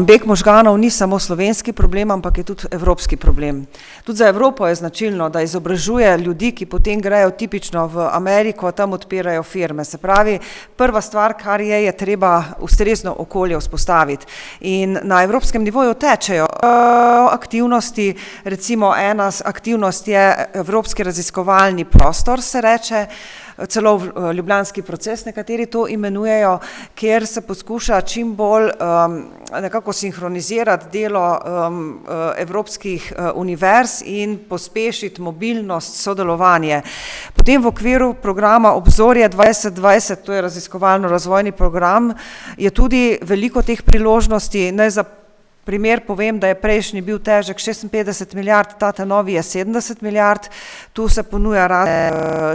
Beg možganov ni samo slovenski problem, ampak je tudi evropski problem. Tudi za Evropo je značilno, da izobražuje ljudi, ki potem grejo tipično v Ameriko, tam odpirajo firme. Se pravi, prva stvar, kar je treba ustrezno okolje vzpostaviti. In na evropskem nivoju tečejo aktivnosti, recimo ena aktivnost je Evropski raziskovalni prostor, se reče, celo ljubljanski proces, nekateri to imenujejo, kjer se poskuša čim bolj nekako sinhronizirati delo evropskih univerz in pospešiti mobilnost, sodelovanje. Potem v okviru programa Obzorje 2020, to je raziskovalno-razvojni program, je tudi veliko teh priložnosti. Naj za primer povem, da je prejšnji bil težek 56 milijard, ta novi je 70 milijard, tu se ponuja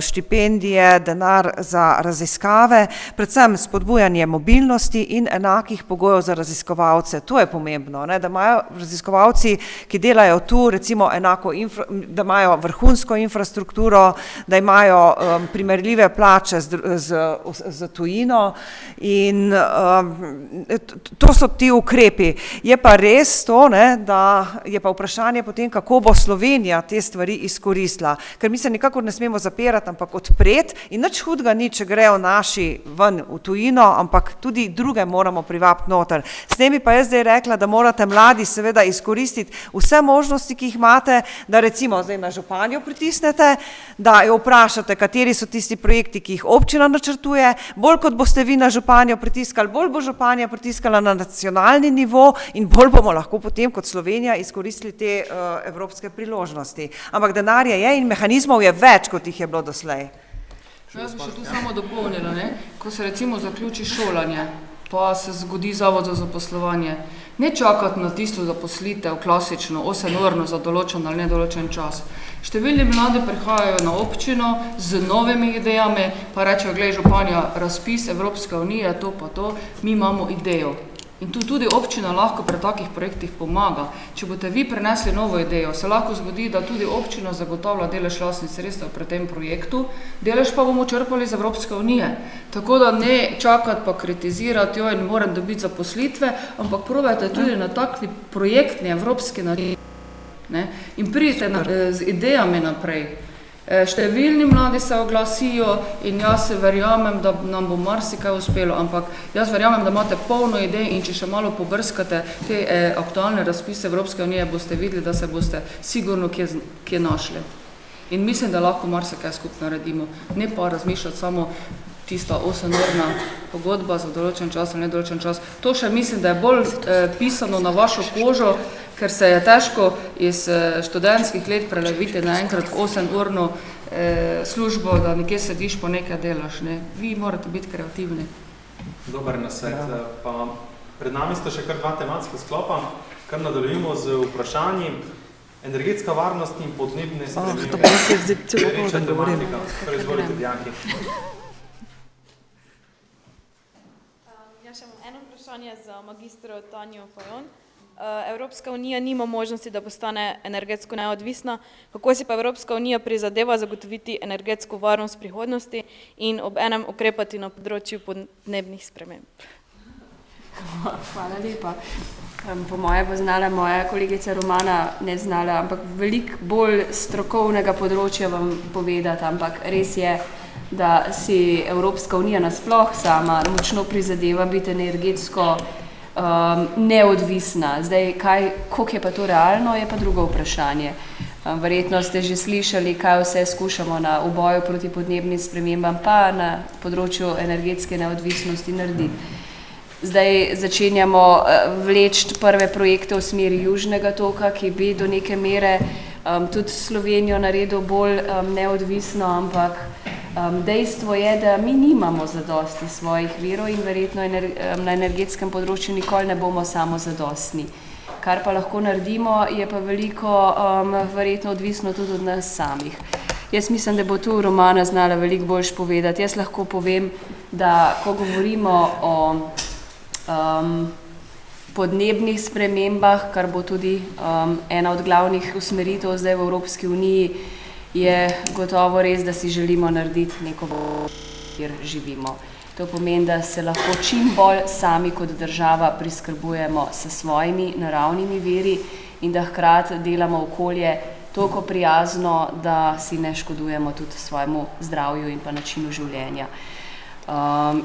štipendije, denar za raziskave, predvsem spodbujanje mobilnosti in enakih pogojev za raziskovalce. To je pomembno, ne, da imajo raziskovalci, ki delajo tu, recimo enako, da imajo vrhunsko infrastrukturo, da imajo primerljive plače z tujino in to so ti ukrepi. Je pa res to, ne, da je pa vprašanje potem, kako bo Slovenija te stvari izkoristila. Ker mi se nikakor ne smemo zapirati, ampak odpreti in nič hudega ni, če grejo naši ven v tujino, ampak tudi druge moramo privabiti noter. S tem bi pa jaz zdaj rekla, da morate mladi seveda izkoristiti vse možnosti, ki jih imate, da recimo zdaj na županjo pritisnete, da jo vprašate, kateri so tisti projekti, ki jih občina načrtuje, bolj kot boste vi na županjo pritiskali, bolj bo županja pritiskala na nacionalni nivo in bolj bomo lahko potem kot Slovenija izkoristili te evropske priložnosti. Ampak denarja je in mehanizmov je več, kot jih je bilo doslej. Jaz bi še tu samo dopolnila, ne? Ko se recimo zaključi šolanje, pa se zgodi zavod za zaposlovanje, ne čakati na tisto zaposlitev, klasično, 8-urno za določen ali nedoločen čas. Številni mladi prihajajo na občino z novimi idejami, pa rečejo, glej županja, razpis Evropske unije, to pa to, mi imamo idejo. In tu tudi občina lahko pri takih projektih pomaga. Če boste vi prinesli novo idejo, se lahko zgodi, da tudi občina zagotavlja delež lastnih sredstev pri tem projektu, delež pa bomo črpali iz Evropske unije. Tako da ne čakati pa kritizirati, jo in moram dobiti zaposlitve, ampak probajte tudi na takni projektni evropski način, ne, in pridite z idejami naprej. Številni mladi se oglasijo in jaz verjamem, da nam bo marsikaj uspelo, ampak jaz verjamem, da imate polno idej in če še malo pobrskate te aktualne razpise Evropske unije, boste videli, da se boste sigurno kje našli. In mislim, da lahko marsikaj skupaj naredimo, ne pa razmišljati samo tista 8-urna pogodba za določen čas ali nedoločen čas. To še mislim, da je bolj pisano na vašo kožo, ker se je težko iz študentskih let preleviti naenkrat 8-urno službo, da nekje sediš pa nekaj delaš. Ne? Vi morate biti kreativni. Dober nasvet. Pa pred nami sta še kar dva tematska sklopa, kar nadaljujemo z vprašanji. Energetska varnost in podnebne spremembe. To pa je zdaj celo poden govorim. Izvolite, Dijaki. Ja še imam eno vprašanje za magistro Tanjo Fajon. Evropska unija nima možnosti, da postane energetsko neodvisna. Kako si pa Evropska unija prizadeva zagotoviti energetsko varnost prihodnosti in ob enem ukrepati na področju podnebnih sprememb? Hvala lepa. Po moje bo znala moja kolegica Romana, ne znala, ampak veliko bolj strokovnega področja vam povedati, ampak res je, da si Evropska unija nasploh sama močno prizadeva biti energetsko neodvisna. Zdaj, koliko je pa to realno, je pa drugo vprašanje. Verjetno ste že slišali, kaj vse skušamo v boju proti podnebnim spremembam, pa na področju energetske neodvisnosti narediti. Zdaj začenjamo vleči prve projekte v smeri Južnega toka, ki bi do neke mere tudi Slovenijo naredil bolj neodvisno, ampak dejstvo je, da mi nimamo zadosti svojih virov in verjetno na energetskem področju nikoli ne bomo samozadostni. Kar pa lahko naredimo, je pa veliko verjetno odvisno tudi od nas samih. Jaz mislim, da bo tu Romana znala veliko boljš povedati. Jaz lahko povem, da ko govorimo o podnebnih spremembah, kar bo tudi ena od glavnih usmeritev zdaj v Evropski uniji, je gotovo res, da si želimo narediti neko kjer živimo. To pomeni, da se lahko čim bolj sami kot država priskrbujemo s svojimi naravnimi viri in da hkrati delamo okolje toliko prijazno, da si ne škodujemo tudi svojemu zdravju in pa načinu življenja.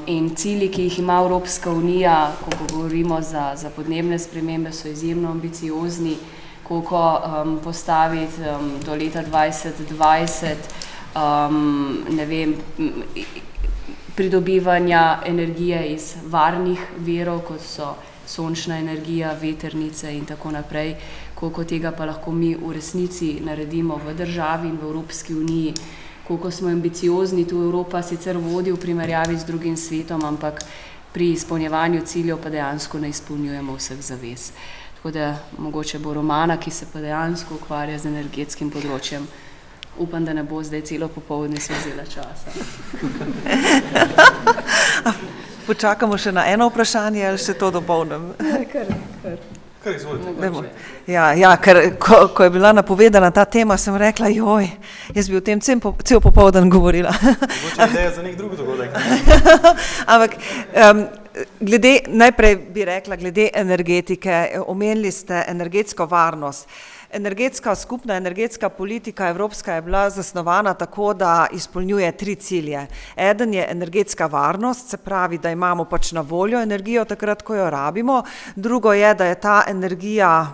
In cilji, ki jih ima Evropska unija, ko govorimo za podnebne spremembe, so izjemno ambiciozni, koliko postaviti do leta 2020, ne vem, pridobivanja energije iz varnih virov, kot so sončna energija, vetrnice in tako naprej, koliko tega pa lahko mi v resnici naredimo v državi in v Evropski uniji, koliko smo ambiciozni, tu Evropa sicer vodi v primerjavi z drugim svetom, ampak pri izpolnjevanju ciljev pa dejansko ne izpolnjujemo vseh zavez. Tako da mogoče bo Romana, ki se pa dejansko ukvarja z energetskim področjem, upam, da ne bo zdaj celo popoldne si vzela časa. Počakamo še na eno vprašanje ali še to dopolnim? Kar izvolite. Ja, ker ko je bila napovedana ta tema, sem rekla, jaz bi o tem cel popoldan govorila. Mogoče ideja za nek drug dogodek. Ampak najprej bi rekla, glede energetike, omenili ste energetsko varnost. Skupna energetska politika evropska je bila zasnovana tako, da izpolnjuje 3 cilje. Eden je energetska varnost, se pravi, da imamo pač na voljo energijo takrat, ko jo rabimo. Drugo je, da je ta energija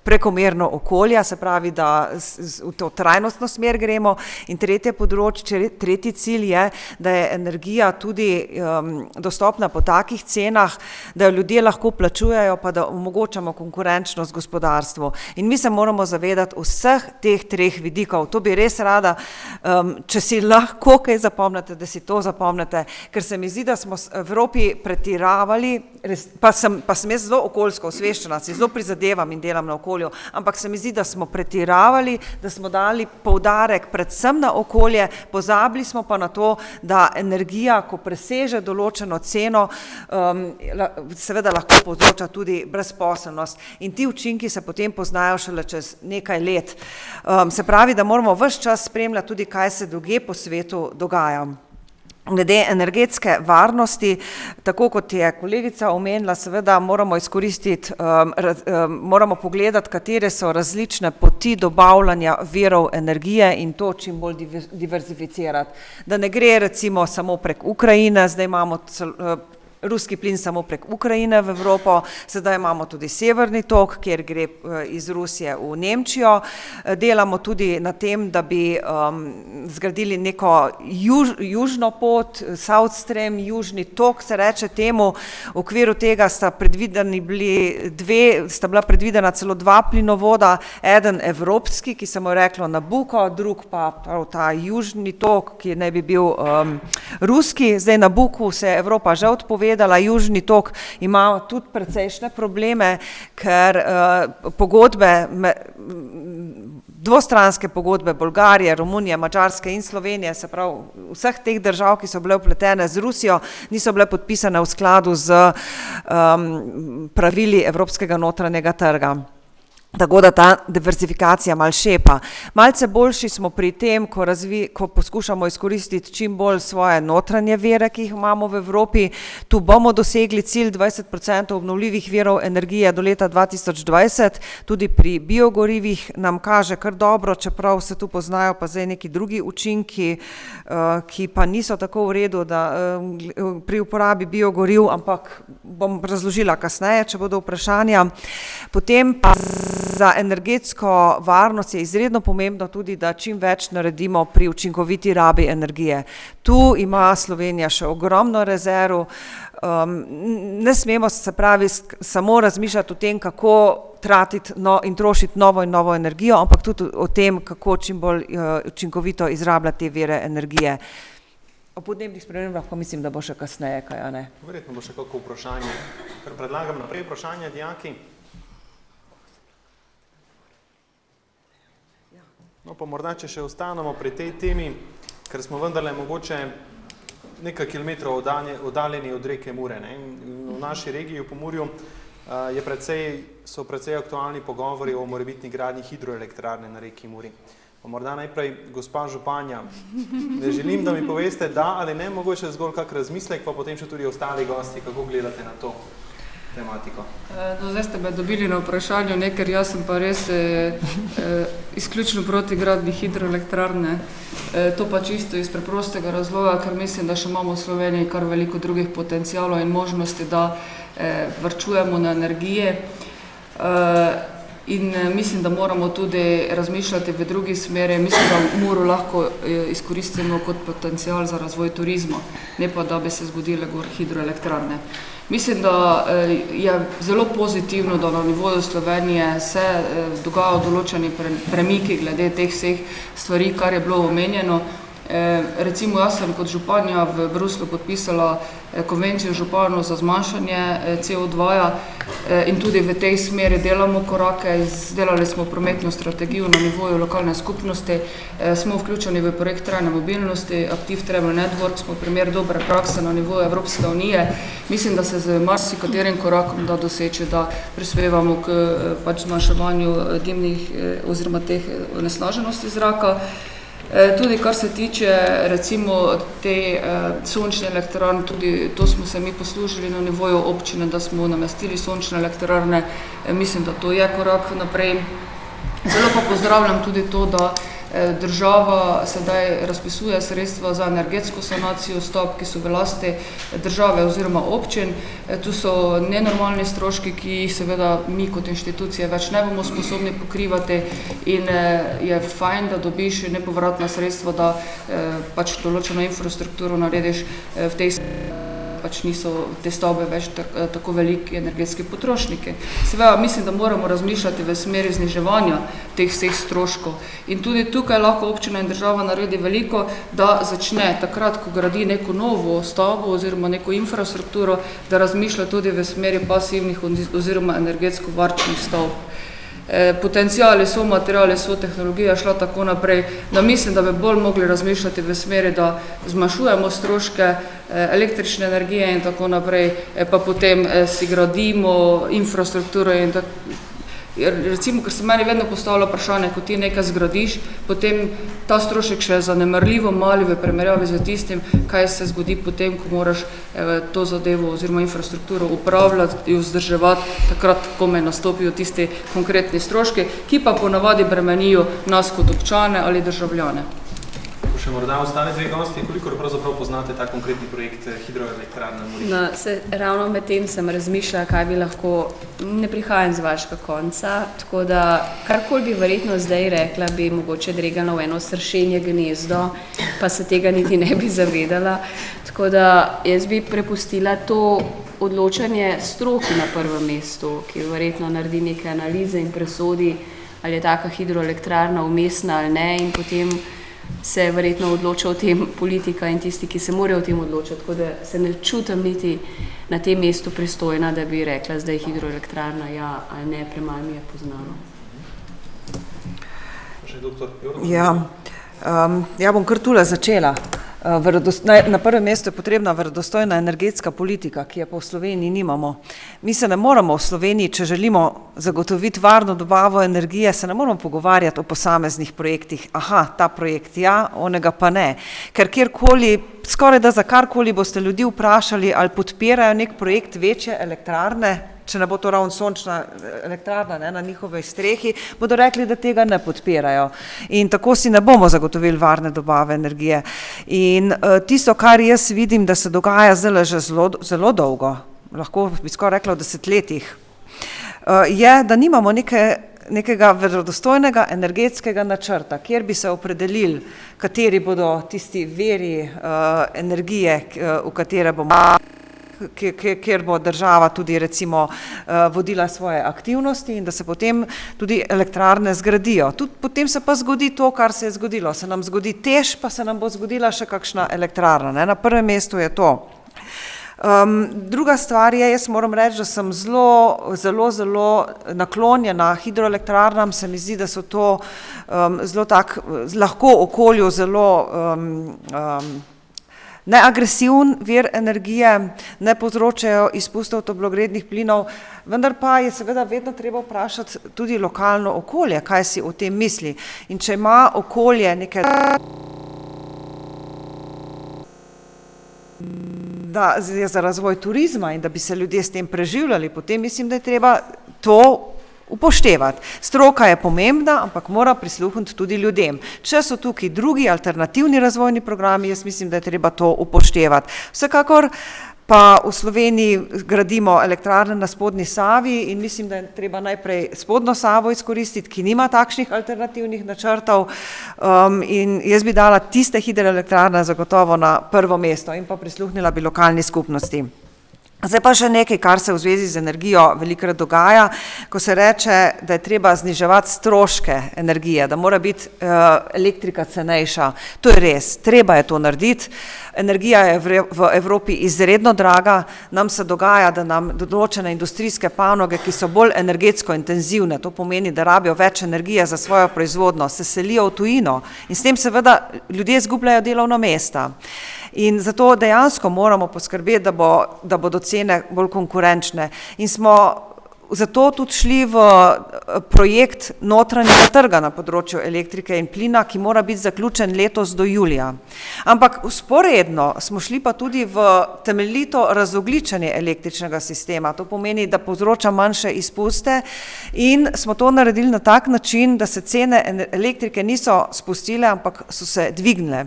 prekomerno okolja, se pravi, da v to trajnostno smer gremo. In tretji cilj je, da je energija tudi dostopna po takih cenah, da jo ljudje lahko plačujejo, pa da omogočamo konkurenčnost gospodarstvu. In mi se moramo zavedati vseh teh 3 vidikov. To bi res rada, če si lahko kaj zapomnite, da si to zapomnite, ker se mi zdi, da smo v Evropi pretiravali, pa sem jaz zelo okoljsko osveščena, si zelo prizadevam in delam na okolju, ampak se mi zdi, da smo pretiravali, da smo dali poudarek predvsem na okolje, pozabili smo pa na to, da energija, ko preseže določeno ceno, seveda lahko povzroča tudi brezposelnost. In ti učinki se potem poznajo šele čez nekaj let. Se pravi, da moramo ves čas spremljati tudi, kaj se drugje po svetu dogaja. Glede energetske varnosti, tako kot je kolegica omenila, seveda moramo izkoristiti, moramo pogledati, katere so različne poti dobavljanja virov energije in to čim bolj diverzificirati. Da ne gre recimo samo prek Ukrajine, zdaj imamo ruski plin samo prek Ukrajine v Evropo, sedaj imamo tudi severni tok, kjer gre iz Rusije v Nemčijo. Delamo tudi na tem, da bi zgradili neko južno pot, South Stream, južni tok se reče temu. V okviru tega sta bila predvidena celo 2 plinovoda, eden evropski, ki se mu je reklo Nabucco, drug pa ta južni tok, ki naj bi bil ruski. Zdaj Nabuccu se je Evropa že odpovedala, povedala, Južni tok ima tudi precejšnje probleme, ker pogodbe, dvostranske pogodbe Bolgarije, Romunije, Madžarske in Slovenije, se pravi vseh teh držav, ki so bile vpletene z Rusijo, niso bile podpisane v skladu z pravili Evropskega notranjega trga. Tako da ta diversifikacija malo šepa. Malce boljši smo pri tem, ko poskušamo izkoristiti čim bolj svoje notranje vire, ki jih imamo v Evropi. Tu bomo dosegli cilj 20% obnovljivih virov energije do leta 2020. Tudi pri biogorivih nam kaže kar dobro, čeprav se tu poznajo pa zdaj neki drugi učinki, ki pa niso tako v redu, da pri uporabi biogoriv, ampak bom razložila kasneje, če bodo vprašanja. Potem pa za energetsko varnost je izredno pomembno tudi, da čim več naredimo pri učinkoviti rabi energije. Tu ima Slovenija še ogromno rezerv. Ne smemo se pravi samo razmišljati o tem, kako tratiti in trošiti novo in novo energijo, ampak tudi o tem, kako čim bolj učinkovito izrabljati te vire energije. O podnebnih spremembah pa mislim, da bo še kasneje, kaj, a ne? Verjetno bo še kako vprašanje. Kar predlagam naprej vprašanje, dijaki. No, pa morda, če še ostanemo pri tej temi, ker smo vendarle mogoče nekaj kilometrov oddaljeni od reke Mure. V naši regiji, v Pomurju, so precej aktualni pogovori o morebitni gradnji hidroelektrarne na reki Muri. Pa morda najprej, gospa županja, ne želim, da mi poveste da ali ne, mogoče zgolj kak razmislek, pa potem še tudi ostali gosti, kako gledate na to tematiko. Zdaj ste me dobili na vprašanju, ker jaz sem pa res izključno proti gradnji hidroelektrarne. To pa čisto iz preprostega razloga, ker mislim, da še imamo v Sloveniji kar veliko drugih potencialov in možnosti, da varčujemo na energije. In mislim, da moramo tudi razmišljati v drugi smeri. Mislim, da Muro lahko izkoristimo kot potencial za razvoj turizma, ne pa da bi se zgodile gor hidroelektrarne. Mislim, da je zelo pozitivno, da na nivoju Slovenije se dogajajo določeni premiki glede teh vseh stvari, kar je bilo omenjeno. Recimo, jaz sem kot županja v Bruslju podpisala konvencijo županov za zmanjšanje CO2 in tudi v tej smeri delamo korake. Izdelali smo prometno strategijo na nivoju lokalne skupnosti, smo vključeni v projekt trajne mobilnosti, Active Travel Network, smo primer dobre prakse na nivoju Evropske unije. Mislim, da se z marsikaterim korakom da doseči, da prispevamo k zmanjševanju dimnih oziroma teh onesnaženosti zraka. Tudi kar se tiče recimo te sončne elektrarne, tudi to smo se mi poslužili na nivoju občine, da smo namestili sončne elektrarne. Mislim, da to je korak naprej. Zelo pa pozdravljam tudi to, da država sedaj razpisuje sredstva za energetsko sanacijo stavb, ki so v lasti države oziroma občin. Tu so nenormalni stroški, ki jih seveda mi kot inštitucije več ne bomo sposobni pokrivati in je fajn, da dobiš nepovratna sredstva, da določeno infrastrukturo narediš v tej niso te stavbe več tako veliki energetski potrošniki. Seveda mislim, da moramo razmišljati v smeri zniževanja teh vseh stroškov. In tudi tukaj lahko občina in država naredi veliko, da začne takrat, ko gradi neko novo stavbo oziroma neko infrastrukturo, da razmišlja tudi v smeri pasivnih oziroma energetsko varčnih stavb. Potencijali so, materiali so, tehnologija šla tako naprej, da mislim, da bi bolj mogli razmišljati v smeri, da zmanjšujemo stroške električne energije in tako naprej, pa potem si gradimo infrastrukturo in tako. Recimo, ker se meni vedno postavlja vprašanje, ko ti nekaj zgradiš, potem ta strošek še je zanemarljivo mali v primerjavi z tistim, kaj se zgodi potem, ko moraš to zadevo oziroma infrastrukturo upravljati in vzdrževati, takrat kome nastopijo tisti konkretni stroški, ki pa ponavadi bremenijo nas kot občane ali državljane. Še morda ostane dve gosti, koliko pravzaprav poznate ta konkretni projekt hidroelektrarne Muri? Ravno med tem sem razmišljala, kaj bi lahko, ne prihajam z vašega konca, tako da karkoli bi verjetno zdaj rekla, bi mogoče dregala v eno sršenje gnezdo, pa se tega niti ne bi zavedala. Tako da jaz bi prepustila to odločanje stroki na prvem mestu, ki verjetno naredi neke analize in presodi, ali je taka hidroelektrarna umestna ali ne, in potem se verjetno odloča o tem politika in tisti, ki se morajo o tem odločati, tako da se ne čutim niti na tem mestu pristojna, da bi rekla, zdaj hidroelektrarna, ja ali ne, premalo mi je poznano. Še doktor Jordan? Ja, bom kar tule začela. Na prvem mestu je potrebna verodostojna energetska politika, ki je pa v Sloveniji nimamo. Mi se ne moramo v Sloveniji, če želimo zagotoviti varno dobavo energije, se ne moramo pogovarjati o posameznih projektih. Aha, ta projekt ja, onega pa ne. Ker kjerkoli, skoraj da za karkoli boste ljudi vprašali, ali podpirajo nek projekt večje elektrarne, če ne bo to ravno sončna elektrarna na njihovej strehi, bodo rekli, da tega ne podpirajo. In tako si ne bomo zagotovili varne dobave energije. In tisto, kar jaz vidim, da se dogaja zdaj že zelo dolgo, lahko bi skoraj rekla v desetletjih, je, da nimamo nekega verodostojnega energetskega načrta, kjer bi se opredelili, kateri bodo tisti viri energije, v katere bomo kjer bo država tudi recimo vodila svoje aktivnosti in da se potem tudi elektrarne zgradijo. Tudi potem se pa zgodi to, kar se je zgodilo. Se nam zgodi TEŠ, pa se nam bo zgodila še kakšna elektrarna. Na prvem mestu je to. Druga stvar je, jaz moram reči, da sem zelo naklonjena hidroelektrarnam, se mi zdi, da so to zelo lahko okolju zelo neagresiven vir energije, ne povzročajo izpustov toplogrednih plinov, vendar pa je seveda vedno treba vprašati tudi lokalno okolje, kaj si o tem misli. In če ima okolje neke da je za razvoj turizma in da bi se ljudje s tem preživljali, potem mislim, da je treba to upoštevati. Stroka je pomembna, ampak mora prisluhniti tudi ljudem. Če so tukaj drugi alternativni razvojni programi, jaz mislim, da je treba to upoštevati. Vsekakor pa v Sloveniji gradimo elektrarne na spodnji Savi in mislim, da je treba najprej spodnjo Savo izkoristiti, ki nima takšnih alternativnih načrtov in jaz bi dala tiste hidroelektrarne zagotovo na prvo mesto in pa prisluhnila bi lokalni skupnosti. Zdaj pa še nekaj, kar se v zvezi z energijo velikokrat dogaja, ko se reče, da je treba zniževati stroške energije, da mora biti elektrika cenejša. To je res, treba je to narediti. Energija je v Evropi izredno draga, nam se dogaja, da nam določene industrijske panoge, ki so bolj energetsko intenzivne, to pomeni, da rabijo več energije za svojo proizvodnjo, se selijo v tujino in s tem seveda ljudje izgubljajo delovna mesta. In zato dejansko moramo poskrbeti, da bodo cene bolj konkurenčne. In smo zato tudi šli v projekt notranjega trga na področju elektrike in plina, ki mora biti zaključen letos do julija. Ampak vzporedno smo šli pa tudi v temeljito razogljičenje električnega sistema. To pomeni, da povzroča manjše izpuste in smo to naredili na tak način, da se cene elektrike niso spustile, ampak so se dvignile.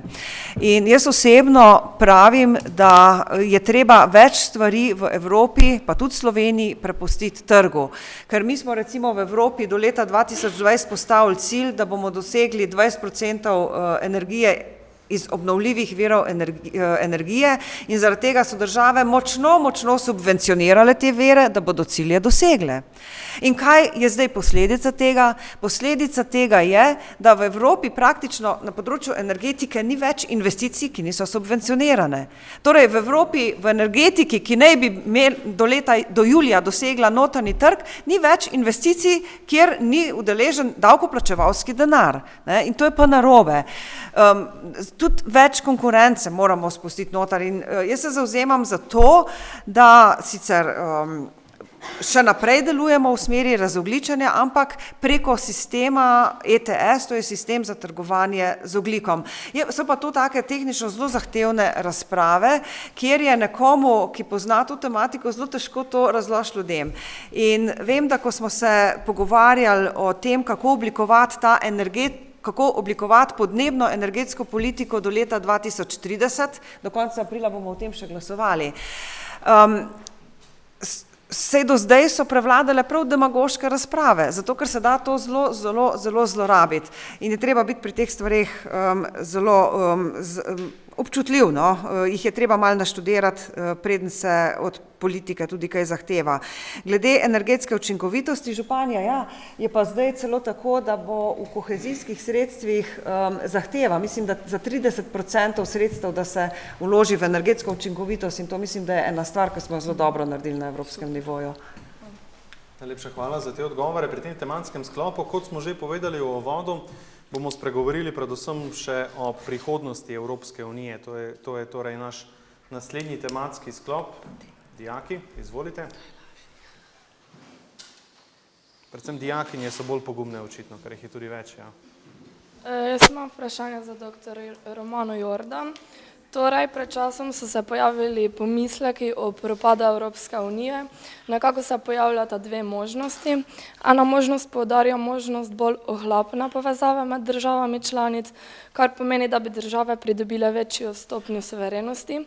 In jaz osebno pravim, da je treba več stvari v Evropi, pa tudi Sloveniji, prepustiti trgu. Ker mi smo recimo v Evropi do leta 2020 postavili cilj, da bomo dosegli 20% energije iz obnovljivih virov energije in zaradi tega so države močno subvencionirale te vire, da bodo cilje dosegle. In kaj je zdaj posledica tega? Posledica tega je, da v Evropi praktično na področju energetike ni več investicij, ki niso subvencionirane. Torej v Evropi v energetiki, ki naj bi do julija dosegla notranji trg, ni več investicij, kjer ni udeležen davkoplačevalski denar. In to je pa narobe. Tudi več konkurence moramo spustiti noter in jaz se zavzemam za to, da sicer še naprej delujemo v smeri razogljičenja, ampak preko sistema ETS, to je sistem za trgovanje z ogljikom. So pa to take tehnično zelo zahtevne razprave, kjer je nekomu, ki pozna to tematiko, zelo težko to razložiti ljudem. In vem, da ko smo se pogovarjali o tem, kako oblikovati podnebno energetsko politiko do leta 2030, do konca aprila bomo o tem še glasovali. Vse do zdaj so prevladale prav demagoške razprave, zato ker se da to zelo zlorabiti in je treba biti pri teh stvareh zelo občutljiv, no? Jih je treba malo naštudirati, preden se od politike tudi kaj zahteva. Glede energetske učinkovitosti županja, ja, je pa zdaj celo tako, da bo v kohezijskih sredstvih zahteva, mislim, da za 30% sredstev, da se vloži v energetsko učinkovitost in to mislim, da je ena stvar, ki smo zelo dobro naredili na evropskem nivoju. Najlepša hvala za te odgovore. Pri tem tematskem sklopu, kot smo že povedali v uvodu, bomo spregovorili predvsem še o prihodnosti Evropske unije. To je torej naš naslednji tematski sklop. Dijaki, izvolite. Predvsem dijakinje so bolj pogumne očitno, ker jih je tudi več. Ja. Jaz imam vprašanje za dr. Romano Jordan. Torej, pred časom so se pojavili pomisleki o propadu Evropske unije. Nekako se pojavljata dve možnosti. Ena možnost poudarja možnost bolj ohlapne povezave med državami članic, kar pomeni, da bi države pridobile večjo stopnjo suverenosti.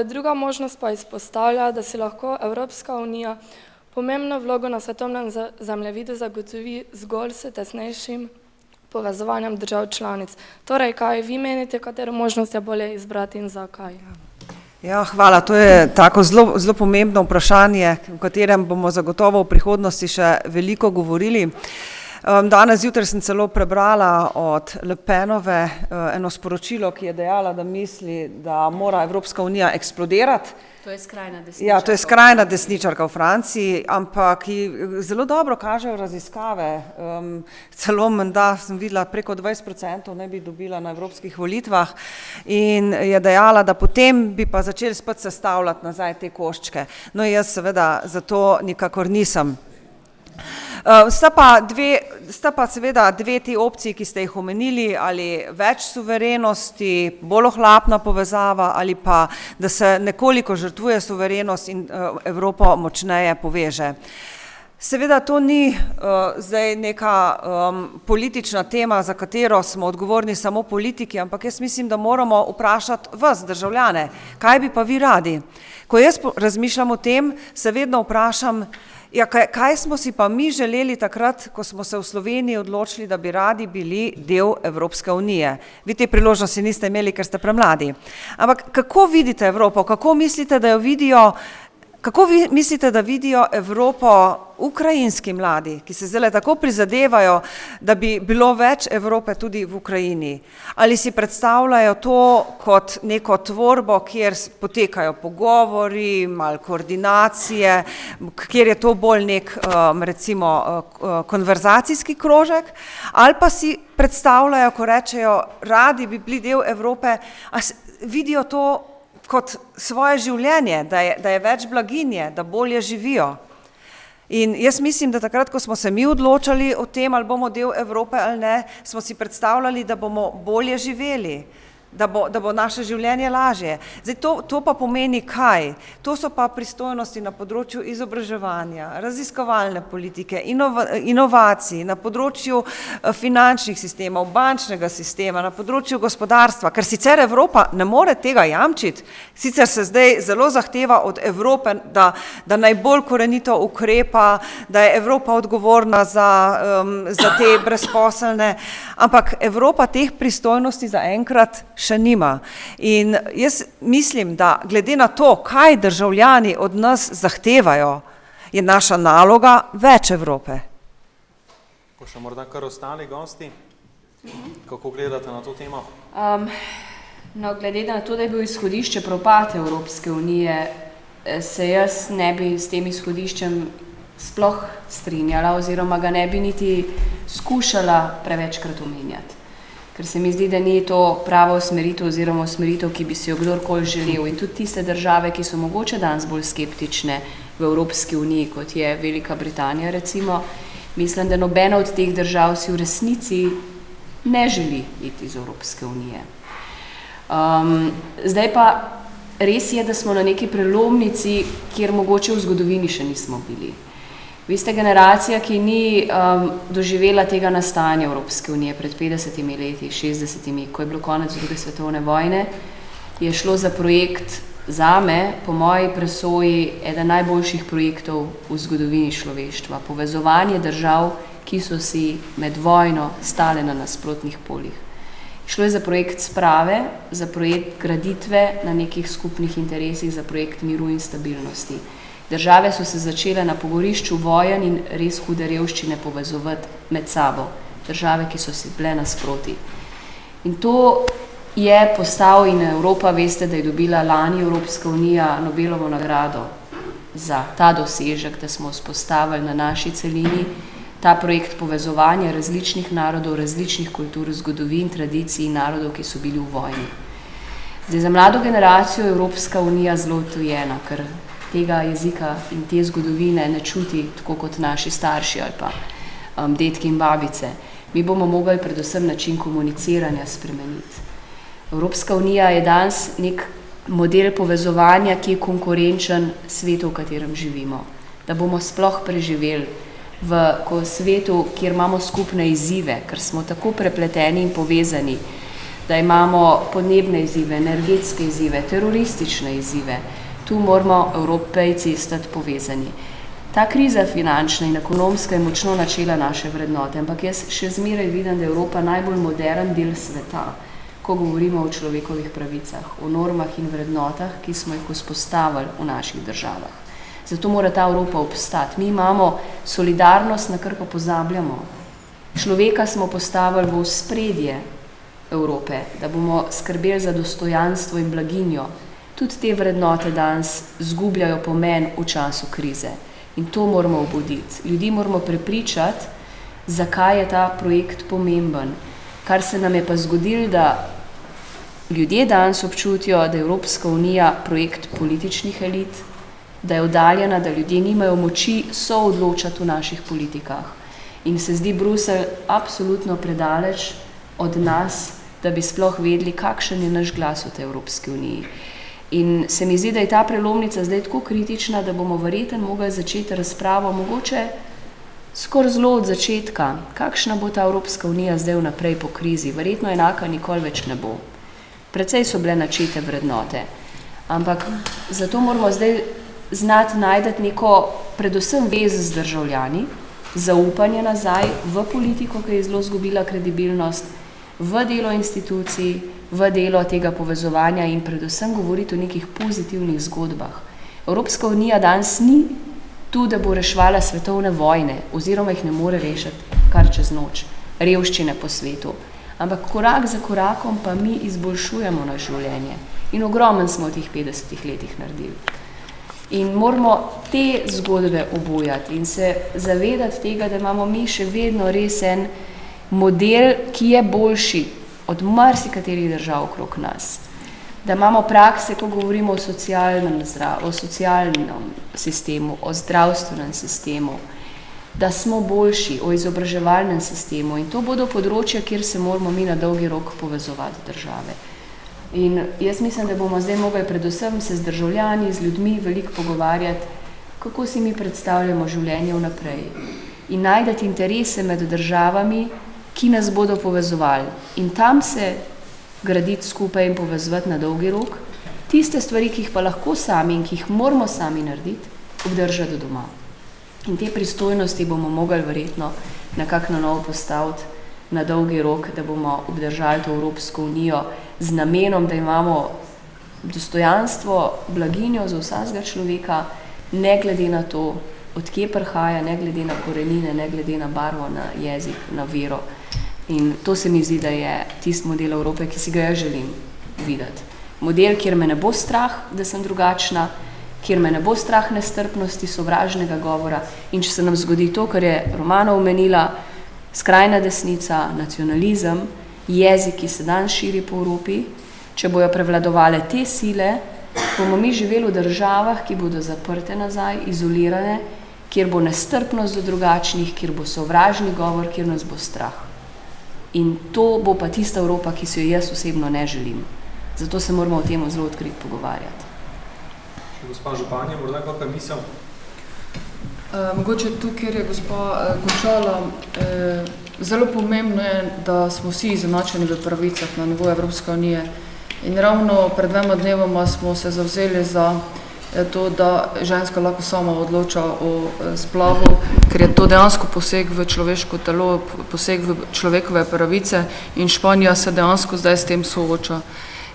Druga možnost pa izpostavlja, da si lahko Evropska unija pomembno vlogo na svetovnem zemljevidu zagotovi zgolj s tesnejšim povezovanjem držav članic. Torej, kaj vi menite, katero možnost je bolje izbrati in zakaj? Ja, hvala. To je tako zelo pomembno vprašanje, o katerem bomo zagotovo v prihodnosti še veliko govorili. Danes zjutraj sem celo prebrala od Le Penove eno sporočilo, ki je dejala, da misli, da mora Evropska unija eksplodirati. To je skrajna desničarka. Ja, to je skrajna desničarka v Franciji, ampak zelo dobro kažejo raziskave. Celo menda sem videla preko 20% ne bi dobila na evropskih volitvah in je dejala, da potem bi pa začeli spet sestavljati nazaj te koščke. No, jaz seveda zato nikakor nisem. Sta pa seveda dve te opciji, ki ste jih omenili, ali več suverenosti, bolj ohlapna povezava ali pa, da se nekoliko žrtvuje suverenost in Evropo močneje poveže. Seveda to ni zdaj neka politična tema, za katero smo odgovorni samo politiki, ampak jaz mislim, da moramo vprašati vas, državljane, kaj bi pa vi radi. Ko jaz razmišljam o tem, se vedno vprašam, ja, kaj smo si pa mi želeli takrat, ko smo se v Sloveniji odločili, da bi radi bili del Evropske unije. Vi te priložnosti niste imeli, ker ste premladi. Ampak kako vidite Evropo? Kako mislite, da jo vidijo? Kako vi mislite, da vidijo Evropo ukrajinski mladi, ki se zdaj tako prizadevajo, da bi bilo več Evrope tudi v Ukrajini? Ali si predstavljajo to kot neko tvorbo, kjer potekajo pogovori, malo koordinacije, kjer je to bolj nek, recimo, konverzacijski krožek? Ali pa si predstavljajo, ko rečejo, radi bi bili del Evrope, a vidijo to kot svoje življenje, da je več blaginje, da bolje živijo. In jaz mislim, da takrat, ko smo se mi odločali o tem, ali bomo del Evrope ali ne, smo si predstavljali, da bomo bolje živeli, da bo naše življenje lažje. Zdaj, to pa pomeni kaj? To so pa pristojnosti na področju izobraževanja, raziskovalne politike, inovacij, na področju finančnih sistemov, bančnega sistema, na področju gospodarstva, ker sicer Evropa ne more tega jamčiti. Sicer se zdaj zelo zahteva od Evrope, da najbolj korenito ukrepa, da je Evropa odgovorna za te brezposelne, ampak Evropa teh pristojnosti zaenkrat še nima. In jaz mislim, da glede na to, kaj državljani od nas zahtevajo, je naša naloga več Evrope. Ko še morda kar ostali gosti, kako gledate na to temo? No, glede na to, da je bil izhodišče propad Evropske unije, se jaz ne bi s tem izhodiščem sploh strinjala oziroma ga ne bi niti skušala prevečkrat omenjati. Ker se mi zdi, da ni to prava usmeritev oziroma usmeritev, ki bi si jo kdorkoli želel. In tudi tiste države, ki so mogoče danes bolj skeptične v Evropski uniji, kot je Velika Britanija recimo, mislim, da nobena od teh držav si v resnici ne želi iti iz Evropske unije. Zdaj pa res je, da smo na neki prelomnici, kjer mogoče v zgodovini še nismo bili. Vi ste generacija, ki ni doživela tega nastajanja Evropske unije pred 50 leti, 60, ko je bilo konec druge svetovne vojne. Je šlo za projekt zame, po moji presoji, eden najboljših projektov v zgodovini človeštva. Povezovanje držav, ki so si med vojno stale na nasprotnih poljih. Šlo je za projekt sprave, za projekt graditve na nekih skupnih interesih, za projekt miru in stabilnosti. Države so se začele na pogorišču vojen in res hude revščine povezovati med sabo. Države, ki so si bile nasproti. In to je postal in Evropa, veste, da je dobila lani Evropska unija Nobelovo nagrado za ta dosežek, da smo vzpostavili na naši celini ta projekt povezovanja različnih narodov, različnih kultur, zgodovin, tradicij in narodov, ki so bili v vojni. Zdaj, za mlado generacijo je Evropska unija zelo odtujena, ker tega jezika in te zgodovine ne čuti tako kot naši starši ali pa detki in babice. Mi bomo mogli predvsem način komuniciranja spremeniti. Evropska unija je danes nek model povezovanja, ki je konkurenčen svetu, v katerem živimo. Da bomo sploh preživeli v svetu, kjer imamo skupne izzive, ker smo tako prepleteni in povezani, da imamo podnebne izzive, energetske izzive, teroristične izzive. Tu moramo Evropejci stati povezani. Ta kriza finančna in ekonomska je močno načela naše vrednote, ampak jaz še zmeraj vidim, da je Evropa najbolj modern del sveta, ko govorimo o človekovih pravicah, o normah in vrednotah, ki smo jih vzpostavili v naših državah. Zato mora ta Evropa obstati. Mi imamo solidarnost, na kar pa pozabljamo. Človeka smo postavili v ospredje Evrope, da bomo skrbeli za dostojanstvo in blaginjo. Tudi te vrednote danes zgubljajo pomen v času krize. In to moramo obuditi. Ljudi moramo prepričati, zakaj je ta projekt pomemben. Kar se nam je pa zgodilo, da ljudje danes občutijo, da je Evropska unija projekt političnih elit, da je oddaljena, da ljudje nimajo moči soodločati v naših politikah. In se zdi Bruselj absolutno predaleč od nas, da bi sploh vedeli, kakšen je naš glas v tej Evropski uniji. In se mi zdi, da je ta prelomnica zdaj tako kritična, da bomo verjetno mogli začeti razpravo, mogoče skoraj zelo od začetka, kakšna bo ta Evropska unija zdaj vnaprej po krizi. Verjetno enaka nikoli več ne bo. Precej so bile načete vrednote. Ampak zato moramo zdaj znati najdeti neko predvsem vez z državljani, zaupanje nazaj v politiko, ki je zelo zgubila kredibilnost, v delo institucij, v delo tega povezovanja in predvsem govoriti o nekih pozitivnih zgodbah. Evropska unija danes ni tu, da bo reševala svetovne vojne, oziroma jih ne more rešiti kar čez noč, revščine po svetu. Ampak korak za korakom pa mi izboljšujemo naše življenje. In ogromen smo v teh 50 letih naredili. In moramo te zgodbe obujati in se zavedati tega, da imamo mi še vedno res en model, ki je boljši od marsikaterih držav okrog nas. Da imamo prakse, ko govorimo o socialnem sistemu, o zdravstvenem sistemu, da smo boljši, o izobraževalnem sistemu in to bodo področja, kjer se moramo mi na dolgi rok povezovati države. In jaz mislim, da bomo zdaj mogli predvsem se z državljani, z ljudmi veliko pogovarjati, kako si mi predstavljamo življenje vnaprej in najdeti interese med državami, ki nas bodo povezovali in tam se graditi skupaj in povezovati na dolgi rok, tiste stvari, ki jih pa lahko sami in ki jih moramo sami narediti, obdržati doma. In te pristojnosti bomo mogli verjetno nekako na novo postaviti na dolgi rok, da bomo obdržali to Evropsko unijo z namenom, da imamo dostojanstvo, blaginjo za vsakega človeka, ne glede na to, odkje prihaja, ne glede na korenine, ne glede na barvo, na jezik, na vero. In to se mi zdi, da je tisti model Evrope, ki si ga jaz želim videti. Model, kjer me ne bo strah, da sem drugačna, kjer me ne bo strah nestrpnosti, sovražnega govora in če se nam zgodi to, kar je Romana omenila, skrajna desnica, nacionalizem, jezik, ki se danes širi po Evropi, če bojo prevladovale te sile, bomo mi živeli v državah, ki bodo zaprte nazaj, izolirane, kjer bo nestrpnost do drugačnih, kjer bo sovražni govor, kjer nas bo strah. In to bo pa tista Evropa, ki si jo jaz osebno ne želim. Zato se moramo o tem zelo odkrito pogovarjati. Gospa županja, morda kakšna misel? Mogoče tu, kjer je gospa končala, zelo pomembno je, da smo vsi izenačeni v pravicah na nivoju Evropske unije. In ravno pred 2 dnevoma smo se zavzeli za je to, da ženska lahko sama odloča o splavu, ker je to dejansko poseg v človeško telo, poseg v človekove pravice in Španija se dejansko zdaj s tem sooča.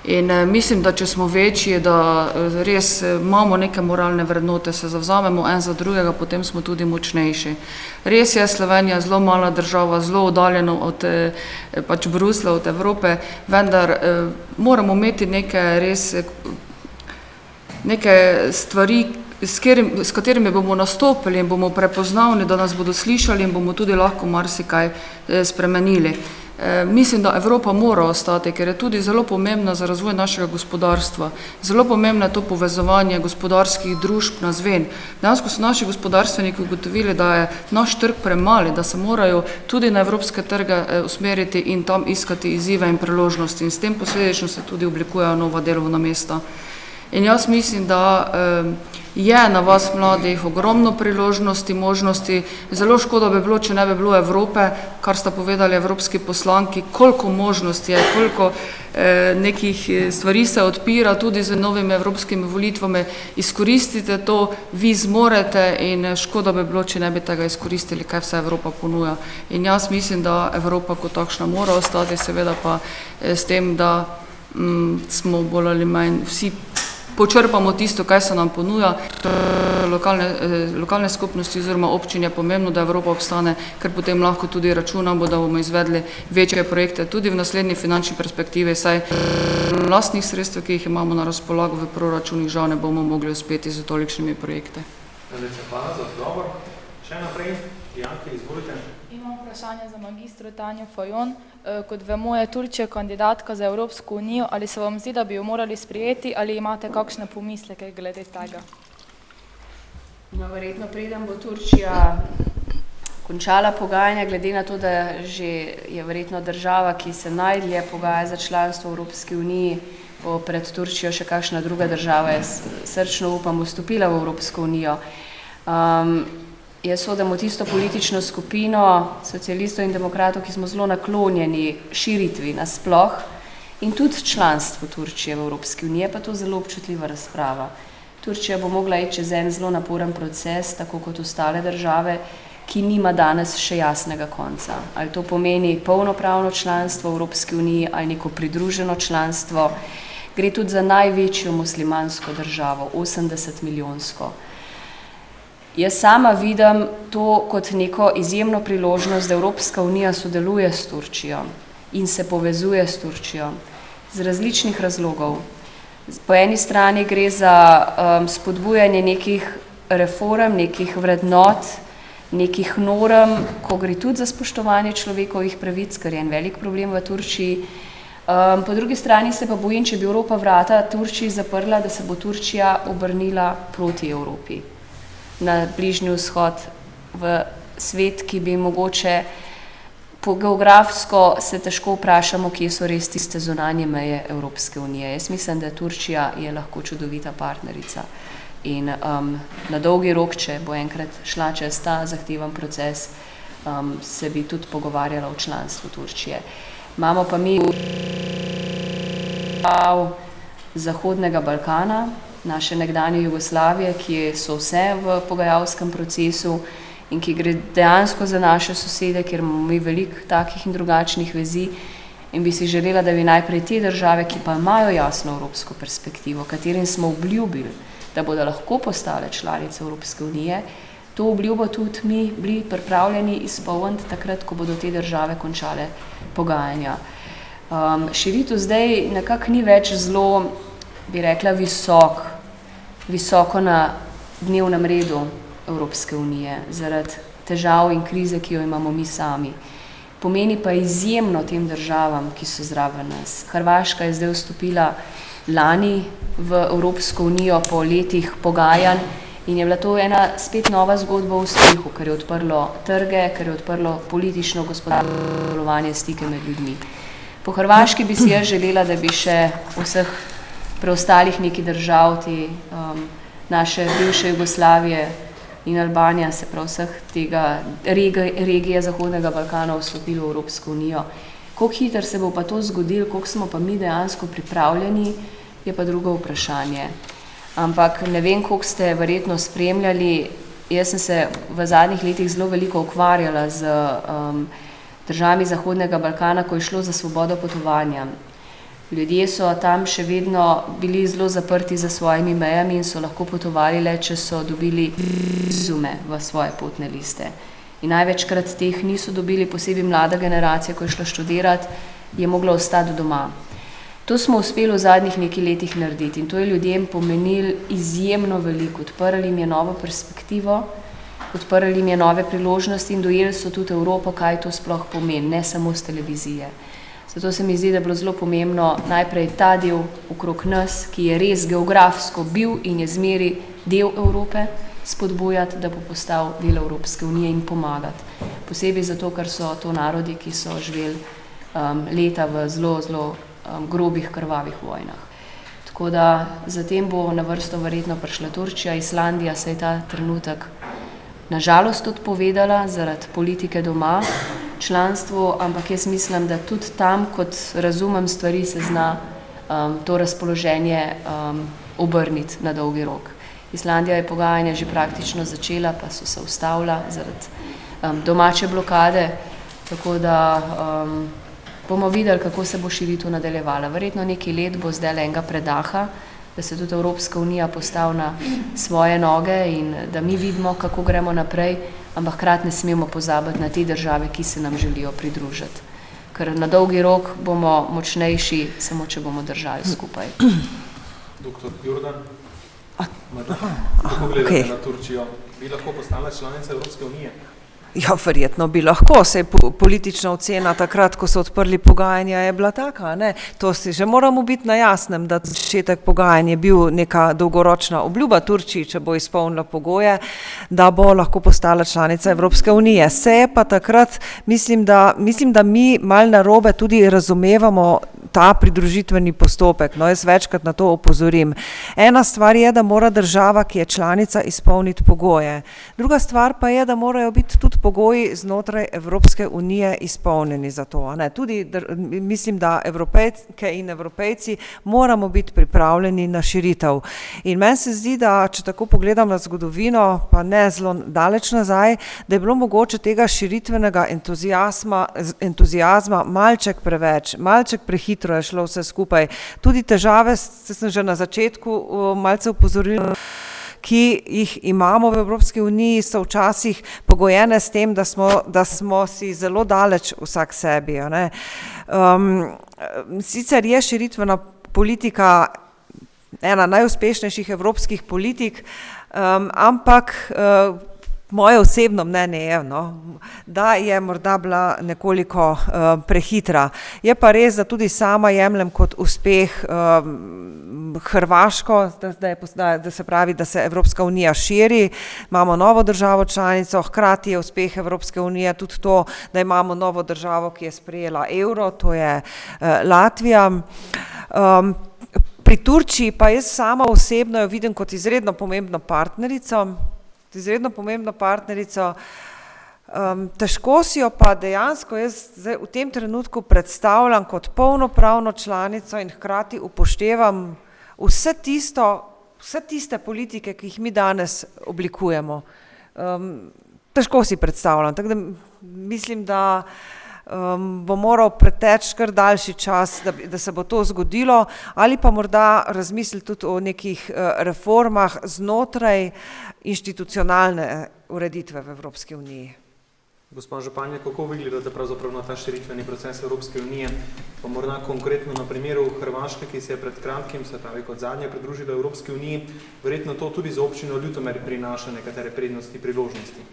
In mislim, da če smo večji, da res imamo neke moralne vrednote, se zavzamemo en za drugega, potem smo tudi močnejši. Res je, Slovenija zelo mala država, zelo oddaljena od pač Bruslja, od Evrope, vendar moramo imeti neke stvari, s katerimi bomo nastopili in bomo prepoznavni, da nas bodo slišali in bomo tudi lahko marsikaj spremenili. Mislim, da Evropa mora ostati, ker je tudi zelo pomembna za razvoj našega gospodarstva. Zelo pomembno je to povezovanje gospodarskih družb na zven. Dejansko so naši gospodarstveniki ugotovili, da je naš trg premali, da se morajo tudi na evropske trge usmeriti in tam iskati izzive in priložnosti in s tem posledično se tudi oblikujejo nova delovna mesta. In jaz mislim, da je na vas mladih ogromno priložnosti, možnosti. Zelo škoda bi bilo, če ne bi bilo Evrope, kar sta povedali evropski poslanki, koliko možnosti je, koliko nekih stvari se odpira tudi z novimi evropskimi volitvami. Izkoristite to, vi zmorete in škoda bi bilo, če ne bi tega izkoristili, kaj vse Evropa ponuja. In jaz mislim, da Evropa kot takšna mora ostati, seveda pa s tem, da smo bolj ali manj vsi počrpamo tisto, kaj se nam ponuja. Lokalne skupnosti oziroma občine je pomembno, da Evropa obstane, ker potem lahko tudi računamo, da bomo izvedli večje projekte tudi v naslednji finančni perspektivi, saj lastnih sredstev, ki jih imamo na razpolago v proračunih, žal ne bomo mogli uspeti z tolikšnimi projekte. Hvala za odgovor. Še naprej, Janke, izvolite. Imam vprašanje za magistro Tanjo Fajon. Kot vemo, je Turčija kandidatka za Evropsko unijo. Ali se vam zdi, da bi jo morali sprijeti ali imate kakšne pomisleke glede tega? No, verjetno preden bo Turčija končala pogajanja, glede na to, da že je verjetno država, ki se najdlje pogaja za članstvo v Evropski uniji, bo pred Turčijo še kakšna druga država, jaz srčno upam, vstopila v Evropsko unijo. Jaz sodam v tisto politično skupino socialistov in demokratov, ki smo zelo naklonjeni širitvi nasploh in tudi članstvu Turčije v Evropski uniji, pa to zelo občutljiva razprava. Turčija bo mogla iti čez en zelo naporen proces, tako kot ostale države, ki nima danes še jasnega konca. Ali to pomeni polnopravno članstvo v Evropski uniji ali neko pridruženo članstvo. Gre tudi za največjo muslimansko državo, 80-milijonsko. Jaz sama vidim to kot neko izjemno priložnost, da Evropska unija sodeluje s Turčijo in se povezuje s Turčijo z različnih razlogov. Po eni strani gre za spodbujanje nekih reform, nekih vrednot, nekih norm, ko gre tudi za spoštovanje človekovih pravic, kar je en velik problem v Turčiji. Po drugi strani se pa bojim, če bi Evropa vrata Turčiji zaprla, da se bo Turčija obrnila proti Evropi, na Bližnji vzhod, v svet, ki bi mogoče geografsko se težko vprašamo, kje so res tiste zunanje meje Evropske unije. Jaz mislim, da Turčija je lahko čudovita partnerica in na dolgi rok, če bo enkrat šla čez ta zahteven proces, se bi tudi pogovarjala o članstvu Turčije. Imamo pa mi Zahodnega Balkana, naše nekdanje Jugoslavije, ki so vse v pogajalskem procesu in ki gre dejansko za naše sosede, kjer imamo mi veliko takih in drugačnih vezi in bi si želela, da bi najprej te države, ki pa imajo jasno evropsko perspektivo, katerim smo obljubili, da bodo lahko postale članice Evropske unije, to obljubo tudi mi bili pripravljeni izpolniti takrat, ko bodo te države končale pogajanja. Širitev zdaj nekako ni več zelo, bi rekla, visoko na dnevnem redu Evropske unije, zaradi težav in krize, ki jo imamo mi sami. Pomeni pa izjemno tem državam, ki so zraven nas. Hrvaška je zdaj vstopila lani v Evropsko unijo po letih pogajanj in je bila to ena spet nova zgodba o uspehu, ker je odprlo trge, ker je odprlo politično gospodarsko delovanje, stike med ljudmi. Po Hrvaški bi si jaz želela, da bi še vseh preostalih nekih držav, te naše bivše Jugoslavije in Albanija, se prav vseh tega regije Zahodnega Balkana vstopilo v Evropsko unijo. Koliko hitro se bo pa to zgodilo, koliko smo pa mi dejansko pripravljeni, je pa drugo vprašanje. ampak ne vem, koliko ste verjetno spremljali, jaz sem se v zadnjih letih zelo veliko ukvarjala z državami Zahodnega Balkana, ko je šlo za svobodo potovanja. Ljudje so tam še vedno bili zelo zaprti za svojimi mejami in so lahko potovali le, če so dobili vizume v svoje potne liste. In največkrat teh niso dobili, posebej mlada generacija, ko je šla študirati, je mogla ostati doma. To smo uspeli v zadnjih nekaj letih narediti in to je ljudem pomenilo izjemno veliko. Odprli jim je novo perspektivo, odprli jim je nove priložnosti in dojeli so tudi Evropo, kaj to sploh pomeni, ne samo z televizije. Zato se mi zdi, da je bilo zelo pomembno najprej ta del okrog nas, ki je res geografsko bil in je zmeri del Evrope, spodbujati, da bo postal del Evropske unije in pomagati. Posebej zato, ker so to narodi, ki so živeli leta v zelo grobih, krvavih vojnah. Tako da zatem bo na vrsto verjetno prišla Turčija, Islandija se je ta trenutek nažalost odpovedala zaradi politike doma, članstvo, ampak jaz mislim, da tudi tam, kot razumem stvari, se zna to razpoloženje obrniti na dolgi rok. Islandija je pogajanja že praktično začela, pa so se ustavila zaradi domače blokade, tako da bomo videli, kako se bo širitev nadaljevala. Verjetno nekaj let bo zdaj enega predaha, da se tudi Evropska unija postavi na svoje noge in da mi vidimo, kako gremo naprej, ampak hkrati ne smemo pozabiti na te države, ki se nam želijo pridružiti. Ker na dolgi rok bomo močnejši, samo če bomo držali skupaj. Doktor Jordan, kako gledate na Turčijo? Bi lahko postala članica Evropske unije? Ja, verjetno bi lahko, saj politična ocena takrat, ko so odprli pogajanja, je bila taka, ne? To si že moramo biti na jasnem, da začetek pogajanja je bil neka dolgoročna obljuba Turčiji, če bo izpolnila pogoje, da bo lahko postala članica Evropske unije. Se je pa takrat, mislim, da mi malo narobe tudi razumevamo ta pridružitveni postopek. No, jaz večkrat na to opozorim. Ena stvar je, da mora država, ki je članica, izpolniti pogoje. Druga stvar pa je, da morajo biti tudi pogoji znotraj Evropske unije izpolnjeni za to. Ne? Tudi mislim, da Evropejke in Evropejci moramo biti pripravljeni na širitev. In meni se zdi, da če tako pogledam na zgodovino, pa ne zelo daleč nazaj, da je bilo mogoče tega širitvenega entuziazma malček preveč, malček prehitro je šlo vse skupaj. Tudi težave, sem že na začetku malce upozorila, ki jih imamo v Evropski uniji, so včasih pogojene s tem, da smo si zelo daleč vsak sebi. Ne? Sicer je širitvena politika ena najuspešnejših evropskih politik, ampak moje osebno mnenje je, da je morda bila nekoliko prehitra. Je pa res, da tudi sama jemljem kot uspeh Hrvaško, da se pravi, da se Evropska unija širi, imamo novo državo članico, hkrati je uspeh Evropske unije tudi to, da imamo novo državo, ki je sprejela evro, to je Latvija. Pri Turčiji pa jaz sama osebno jo vidim kot izredno pomembno partnerico, težko si jo pa dejansko jaz zdaj v tem trenutku predstavljam kot polnopravno članico in hkrati upoštevam vse tiste politike, ki jih mi danes oblikujemo. Težko si predstavljam, tako da mislim, da bo moral preteči kar daljši čas, da se bo to zgodilo, ali pa morda razmisliti tudi o nekih reformah znotraj institucionalne ureditve v Evropski uniji. Gospa županja, kako vi gledate pravzaprav na ta širitveni proces Evropske unije, pa morda konkretno na primeru Hrvaške, ki se je pred kratkim, se pravi kot zadnje, pridružila Evropski uniji, verjetno to tudi za občino Ljutomer prinaša nekatere prednosti, priložnosti?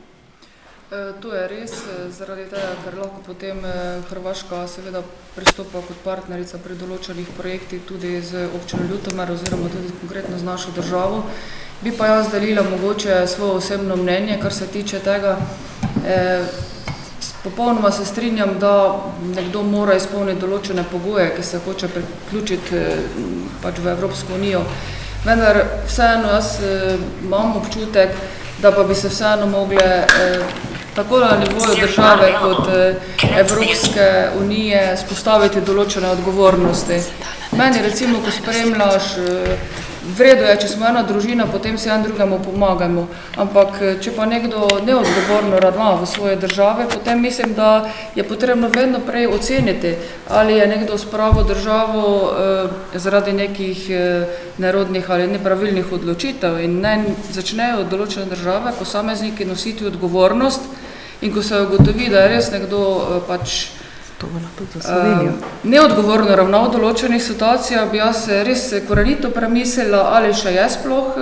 To je res, zaradi tega, ker lahko potem Hrvaška seveda pristopa kot partnerica pri določenih projektih tudi z občino Ljutomer oziroma tudi konkretno z našo državo. Bi pa jaz delila mogoče svoje osebno mnenje, kar se tiče tega. Popolnoma se strinjam, da nekdo mora izpolniti določene pogoje, ki se hoče priključiti pač v Evropsko unijo. Vendar vseeno jaz imam občutek, da pa bi se vseeno mogle tako na nivoju države kot Evropske unije spostaviti določene odgovornosti. Meni recimo, ko spremljaš vredo je, če smo ena družina, potem se en drugemu pomagamo. Ampak če pa nekdo neodgovorno ravna v svoje države, potem mislim, da je potrebno vedno prej oceniti, ali je nekdo spravo državo zaradi nekih nerodnih ali nepravilnih odločitev in ne začnejo določene države, posamezniki nositi odgovornost in ko se ugotovi, da je res nekdo pač neodgovorno ravnal v določenih situacijah, bi jaz res korenito premislila, ali še je sploh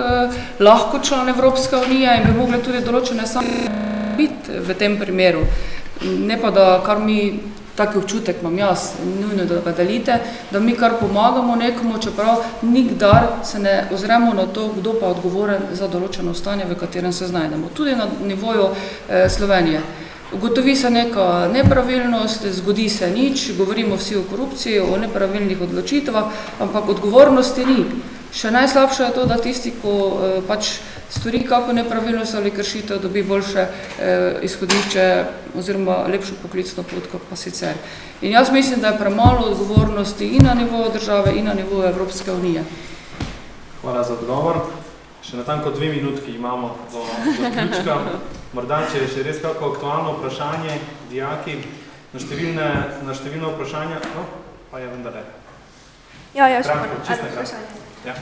lahko član Evropske unije in bi mogli tudi določene same biti v tem primeru. Ne pa da, kar mi, taki občutek imam jaz, nujno da ga delite, da mi kar pomagamo nekomu, čeprav nikdar se ne ozremo na to, kdo pa je odgovoren za določeno stanje, v katerem se znajdemo. Tudi na nivoju Slovenije. Ugotovi se neka nepravilnost, zgodi se nič, govorimo vsi o korupciji, o nepravilnih odločitvah, ampak odgovornosti ni. Še najslabše je to, da tisti, ko pač stori kako nepravilnost ali kršitev, dobi boljše izhodišče oziroma lepšo poklicno pot kot pa sicer. In jaz mislim, da je premalo odgovornosti in na nivoju države in na nivoju Evropske unije. Hvala za odgovor. Še natanko 2 minutki imamo do zaključka. Morda, če je še res kako aktualno vprašanje, dijaki, na številne vprašanja, no, pa je vendar. Ja, še eno vprašanje. Ja.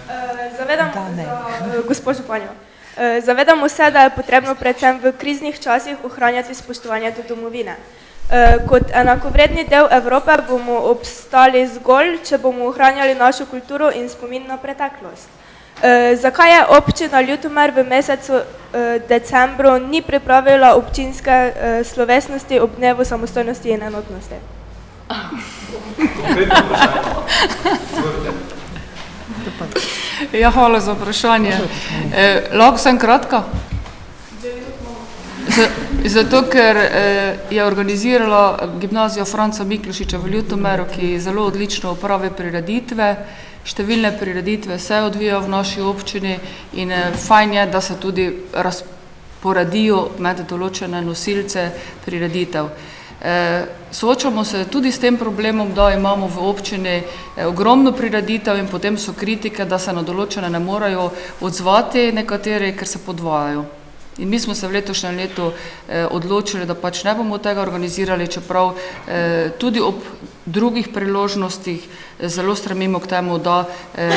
Gospod županjo, zavedamo se, da je potrebno predvsem v kriznih časih ohranjati spoštovanje do domovine. Kot enakovredni del Evrope bomo obstali zgolj, če bomo ohranjali našo kulturo in spomin na preteklost. Zakaj je občina Ljutomer v mesecu decembru ni pripravila občinske slovesnosti ob dnevu samostojnosti in enotnosti? Ja, hvala za vprašanje. Lahko sem kratka? Zato, ker je organizirala gimnazija Franca Miklošiča v Ljutomeru, ki zelo odlično opravi prireditve. Številne prireditve se odvijajo v naši občini in fajn je, da se tudi razporedijo med določene nosilce prireditev. Soočamo se tudi s tem problemom, da imamo v občini ogromno prireditev in potem so kritike, da se na določene ne morajo odzvati nekateri, ker se podvajajo. In mi smo se v letošnjem letu odločili, da pač ne bomo tega organizirali, čeprav tudi ob drugih priložnostih zelo stremimo k temu, da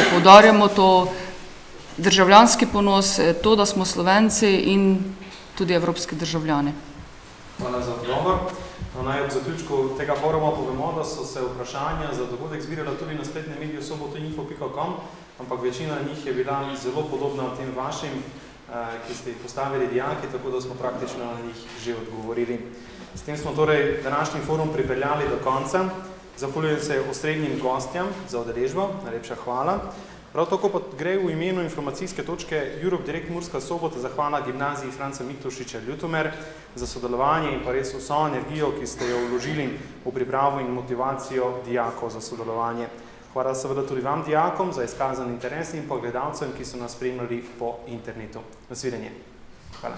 poudarjamo to državljanski ponos, to, da smo Slovenci in tudi evropski državljani. Hvala za odgovor. Naj ob zaključku tega foruma povemo, da so se vprašanja za dogodek zbirala tudi na spletnem mediju sobotoinfo.com, ampak večina njih je bila zelo podobna tem vašim, ki ste jih postavili dijaki, tako da smo praktično na njih že odgovorili. S tem smo torej današnji forum pripeljali do konca. Zahvaljujem se osrednjim gostjam za udeležbo, najlepša hvala. Prav tako pa gre v imenu informacijske točke Europe Direct Murska Sobota zahvala gimnaziji Franca Miklošiča Ljutomer za sodelovanje in pa res vso energijo, ki ste jo vložili v pripravo in motivacijo dijakov za sodelovanje. Hvala seveda tudi vam, dijakom, za izkazan interes in pa gledalcem, ki so nas spremljali po internetu. Nasvidenje. Hvala.